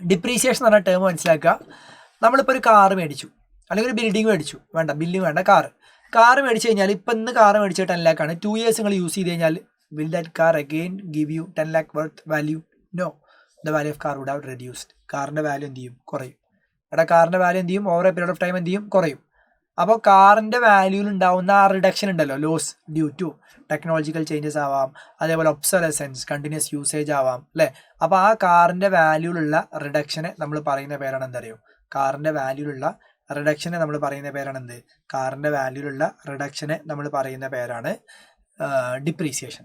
ഡിപ്രീസിയേഷൻ എന്ന് പറഞ്ഞ ടേം മനസ്സിലാക്കുക. നമ്മളിപ്പോൾ ഒരു കാറ് മേടിച്ചു അല്ലെങ്കിൽ ഒരു ബിൽഡിംഗ് മേടിച്ചു. വേണ്ട, ബിൽഡിംഗ് വേണ്ട, കാറ് മേടിച്ചു കഴിഞ്ഞാൽ ഇപ്പം ഇന്ന് കാറ് മേടിച്ച 10 lakh ആണ്. 2 years നിങ്ങൾ യൂസ് ചെയ്ത് കഴിഞ്ഞാൽ will that car again give you 10 lakh worth value? No, the value of car would have reduced. കാറിൻ്റെ വാല്യൂ എന്ത് ചെയ്യും? കുറയും. കാറിൻ്റെ വാല്യൂ എന്ത് ചെയ്യും? Over a period of time എന്ത് ചെയ്യും? കുറയും. അപ്പോൾ കാറിൻ്റെ വാല്യൂവിൽ ഉണ്ടാവുന്ന ആ റിഡക്ഷൻ ഉണ്ടല്ലോ, loss due to technological changes ആവാം, അതേപോലെ ഒബ്സൊലസൻസ്, കണ്ടിന്യൂസ് യൂസേജ് ആവാം അല്ലേ? അപ്പോൾ ആ കാറിൻ്റെ വാല്യൂവിലുള്ള റിഡക്ഷനെ നമ്മൾ പറയുന്ന പേരാണ് എന്തറിയോ? കാറിൻ്റെ വാല്യൂവിലുള്ള റിഡക്ഷനെ നമ്മൾ പറയുന്ന പേരാണ് എന്ത്? കാറിൻ്റെ വാല്യൂവിലുള്ള റിഡക്ഷനെ നമ്മൾ പറയുന്ന പേരാണ് depreciation.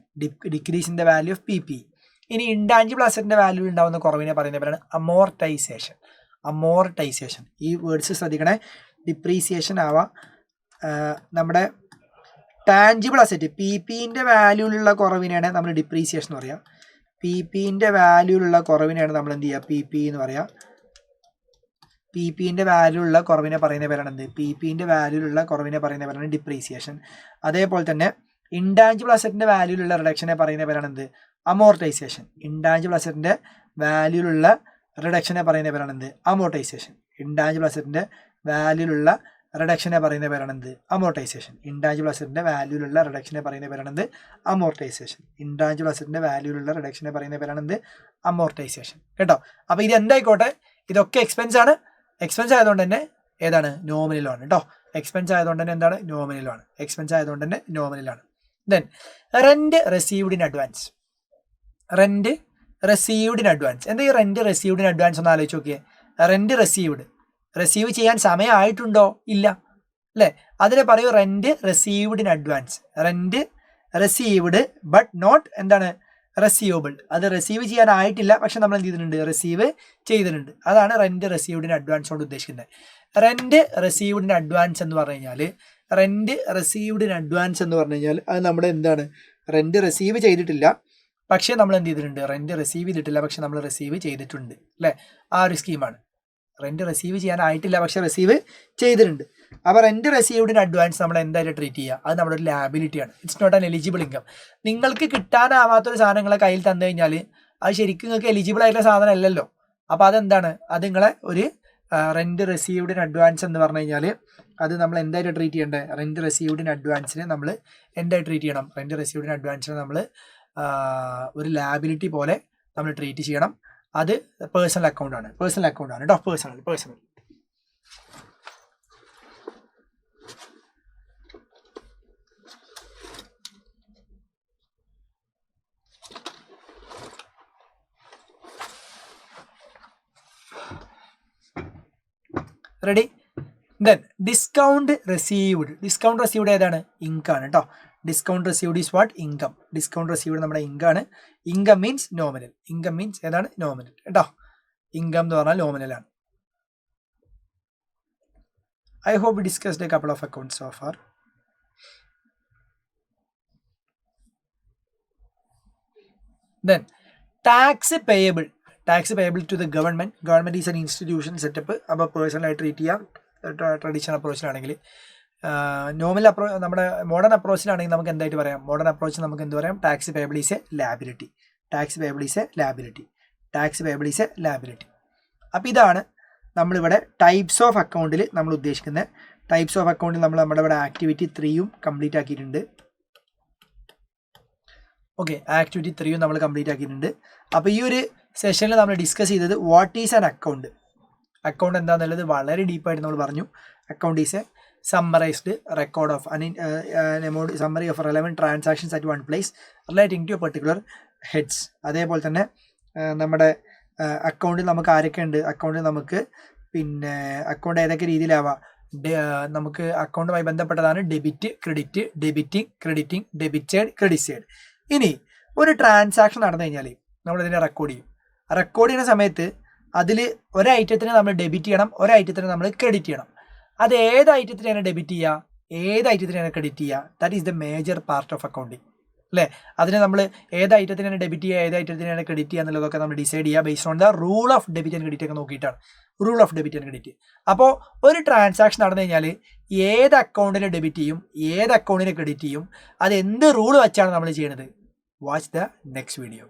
Decrease in the value of PP. ഇനി ഇൻടാഞ്ചിബിൾ അസറ്റിൻ്റെ വാല്യൂ ഉണ്ടാവുന്ന കുറവിനെ പറയുന്ന പേരാണ് അമോർട്ടൈസേഷൻ. അമോർട്ടൈസേഷൻ. ഈ വേർഡ്സ് ശ്രദ്ധിക്കണേ. ഡിപ്രീസിയേഷൻ ആവാം. നമ്മുടെ ടാഞ്ചിബിൾ അസറ്റ് PPൻ്റെ വാല്യൂവിലുള്ള കുറവിനെയാണ് നമ്മൾ ഡിപ്രീസിയേഷൻ എന്ന് പറയുക. PPൻ്റെ വാല്യൂവിലുള്ള കുറവിനെയാണ് നമ്മൾ എന്ത് ചെയ്യുക? PP എന്ന് പറയുക. PPൻ്റെ വാല്യൂവിലുള്ള കുറവിനെ പറയുന്ന പേരാണ് എന്ത്? PPൻ്റെ വാല്യൂവിലുള്ള കുറവിനെ പറയുന്ന പേരാണ് ഡിപ്രീസിയേഷൻ. അതേപോലെ തന്നെ ഇൻടാഞ്ചിബിൾ അസറ്റിൻ്റെ വാല്യൂവിലുള്ള റിഡക്ഷനെ പറയുന്ന പേരാണ് എന്ത്? അമോർട്ടൈസേഷൻ. ഇൻടാഞ്ചിബിൾ അസറ്റിൻ്റെ വാല്യൂവിലുള്ള റിഡക്ഷനെ പറയുന്ന പേരാണ് എന്ത്? അമോർട്ടൈസേഷൻ. ഇൻടാഞ്ചിബിൾ അസറ്റിൻ്റെ വാല്യൂവിലുള്ള റിഡക്ഷനെ പറയുന്ന പേരാണ് എന്ത്? അമോർട്ടൈസേഷൻ. ഇൻടാഞ്ചിബിൾ അസറ്റിൻ്റെ വാല്യൂവിലുള്ള റിഡക്ഷനെ പറയുന്ന പേരാണ് എന്ത്? അമോർട്ടൈസേഷൻ. ഇൻടാഞ്ചിബിൾ അസറ്റിൻ്റെ വാല്യൂവിലുള്ള റിഡക്ഷനെ പറയുന്ന പേരാണ് എന്ത്? അമോർട്ടൈസേഷൻ. കേട്ടോ. അപ്പോൾ ഇത് എന്തായിക്കോട്ടെ, ഇതൊക്കെ എക്സ്പെൻസ് ആണ്. എക്സ്പെൻസ് ആയതുകൊണ്ട് തന്നെ ഏതാണ്? നോമിനലാണ് കേട്ടോ. എക്സ്പെൻസ് ആയതുകൊണ്ട് തന്നെ എന്താണ്? നോമിനലാണ്. എക്സ്പെൻസ് ആയതുകൊണ്ട് തന്നെ നോമിനലാണ്. Then rent received in advance. Rent received in advance. എന്താ ഈ റെന്റ് റിസീവ്ഡ് ഇൻ അഡ്വാൻസ് ഒന്ന് ആലോചിച്ച് നോക്കിയേ. റെന്റ് റിസീവ് ചെയ്യാൻ സമയമായിട്ടുണ്ടോ? ഇല്ല അല്ലേ? അതിനെ പറയൂ rent received in advance. Rent received but not എന്താണ്? റെസീവബിൾ, അത് റിസീവ് ചെയ്യാനായിട്ടില്ല, പക്ഷെ നമ്മൾ എന്ത് ചെയ്തിട്ടുണ്ട്, റിസീവ് ചെയ്തിട്ടുണ്ട്. അതാണ് റെന്റ് റിസീവ്ഡ് ഇൻ അഡ്വാൻസ് കൊണ്ട് ഉദ്ദേശിക്കുന്നത്. റെന്റ് റിസീവ്ഡ് ഇൻ അഡ്വാൻസ് എന്ന് പറഞ്ഞു കഴിഞ്ഞാൽ അത് നമ്മുടെ എന്താണ്, റെന്റ് റിസീവ് ചെയ്തിട്ടില്ല പക്ഷേ നമ്മൾ എന്ത് ചെയ്തിട്ടുണ്ട്, റെന്റ് റിസീവ് ചെയ്തിട്ടില്ല പക്ഷെ നമ്മൾ റിസീവ് ചെയ്തിട്ടുണ്ട് അല്ലേ, ആ ഒരു സ്കീമാണ്. റെന്റ് റിസീവ് ചെയ്യാനായിട്ടില്ല പക്ഷെ റിസീവ് ചെയ്തിട്ടുണ്ട്. അപ്പോൾ റെന്റ് റിസീവ്ഡ് ഇൻ അഡ്വാൻസ് നമ്മൾ എന്തായാലും ട്രീറ്റ് ചെയ്യുക, അത് നമ്മുടെ ഒരു ലാബിലിറ്റിയാണ്. It's not an eligible income. നിങ്ങൾക്ക് കിട്ടാനാവാത്തൊരു സാധനങ്ങളെ കയ്യിൽ തന്നു കഴിഞ്ഞാൽ അത് ശരിക്കും നിങ്ങൾക്ക് എലിജിബിൾ ആയിട്ടുള്ള സാധനം അല്ലല്ലോ. അപ്പോൾ അതെന്താണ്, അത് നിങ്ങളെ ഒരു റെന്റ് റിസീവ്ഡ് ഇൻ അഡ്വാൻസ് എന്ന് പറഞ്ഞു കഴിഞ്ഞാൽ അത് നമ്മൾ എന്തായിട്ട് ട്രീറ്റ് ചെയ്യേണ്ടത്, റെന്റ് റിസീവ്ഡ് ഇൻ അഡ്വാൻസിനെ നമ്മൾ എന്തായിട്ട് ട്രീറ്റ് ചെയ്യണം, റെന്റ് റിസീവ്ഡ് ഇൻ അഡ്വാൻസിനെ നമ്മൾ ഒരു ലാബിലിറ്റി പോലെ നമ്മൾ ട്രീറ്റ് ചെയ്യണം. അത് പേഴ്സണൽ അക്കൗണ്ടാണ് കേട്ടോ, personal. Ready. Then discount received ഏതാണ്, ഇൻകാണ് കേട്ടോ. Discount received is what, income. Discount received നമ്മുടെ ഇൻകാണ്. Income means nominal. Income means ഏതാണ്, നോമിനൽ കേട്ടോ. ഇൻകം എന്ന് പറഞ്ഞാൽ നോമിനലാണ്. I hope we discussed a couple of accounts so far. Then tax payable to the government is an institution setup. അപ്പോൾ പേഴ്സണലായിട്ട് treat ചെയ്യാം. ട്രഡീഷണൽ അപ്രോച്ചിലാണെങ്കിൽ, നോർമൽ നമ്മുടെ മോഡേൺ അപ്രോച്ചിലാണെങ്കിൽ നമുക്ക് എന്തായിട്ട് പറയാം, മോഡേൺ അപ്രോച്ച് നമുക്ക് എന്ത് പറയാം, tax payable is A liability. അപ്പോൾ ഇതാണ് നമ്മളിവിടെ ടൈപ്സ് ഓഫ് അക്കൗണ്ടിൽ നമ്മൾ ഉദ്ദേശിക്കുന്നത്. ടൈപ്സ് ഓഫ് അക്കൗണ്ടിൽ നമ്മൾ നമ്മുടെ ഇവിടെ ആക്ടിവിറ്റി 3 കംപ്ലീറ്റ് ആക്കിയിട്ടുണ്ട്. ഓക്കെ, ആക്ടിവിറ്റി 3 നമ്മൾ കംപ്ലീറ്റ് ആക്കിയിട്ടുണ്ട്. അപ്പോൾ ഈ ഒരു സെഷനിൽ നമ്മൾ ഡിസ്കസ് ചെയ്തത് വാട്ട് ഈസ് ആൻ അക്കൗണ്ട് എന്താണെന്നുള്ളത് വളരെ ഡീപ്പായിട്ട് നമ്മൾ പറഞ്ഞു. Account is a summarised record of summary of relevant transactions at one place relating to a particular heads. അതേപോലെ തന്നെ നമ്മുടെ അക്കൗണ്ടിൽ നമുക്ക് ആരൊക്കെ ഉണ്ട്, അക്കൗണ്ടിൽ നമുക്ക് പിന്നെ അക്കൗണ്ട് ഏതൊക്കെ രീതിയിലാവാം, നമുക്ക് അക്കൗണ്ടുമായി ബന്ധപ്പെട്ടതാണ് debit, credit, crediting, debit side. ഇനി ഒരു ട്രാൻസാക്ഷൻ നടന്നു കഴിഞ്ഞാൽ നമ്മളിതിനെ റെക്കോർഡ് ചെയ്യും. റെക്കോർഡ് ചെയ്യുന്ന സമയത്ത് അതിൽ ഒരു ഐറ്റത്തിന് നമ്മൾ ഡെബിറ്റ് ചെയ്യണം, ഒരു ഐറ്റത്തിന് നമ്മൾ ക്രെഡിറ്റ് ചെയ്യണം. അത് ഏത് ഐറ്റത്തിനാണ് ഡെബിറ്റ് ചെയ്യുക, ഏത് ഐറ്റത്തിനാണ് ക്രെഡിറ്റ് ചെയ്യുക, that is the major part of accounting അല്ലേ. അതിന് നമ്മൾ ഏത് ഐറ്റത്തിനാണ് ഡെബിറ്റ് ചെയ്യുക, ഏത് ഐറ്റത്തിനാണ് ക്രെഡിറ്റ് ചെയ്യുക എന്നുള്ളതൊക്കെ നമ്മൾ ഡിസൈഡ് ചെയ്യുക based on the rule of debit and credit ഒക്കെ നോക്കിയിട്ടാണ്. Rule of debit and credit. അപ്പോൾ ഒരു ട്രാൻസാക്ഷൻ നടന്നു കഴിഞ്ഞാൽ ഏത് അക്കൗണ്ടിനെ ഡെബിറ്റ് ചെയ്യും, ഏത് അക്കൗണ്ടിനെ ക്രെഡിറ്റ് ചെയ്യും, അത് എന്ത് റൂൾ വെച്ചാണ് നമ്മൾ ചെയ്യുന്നത്. Watch the next video.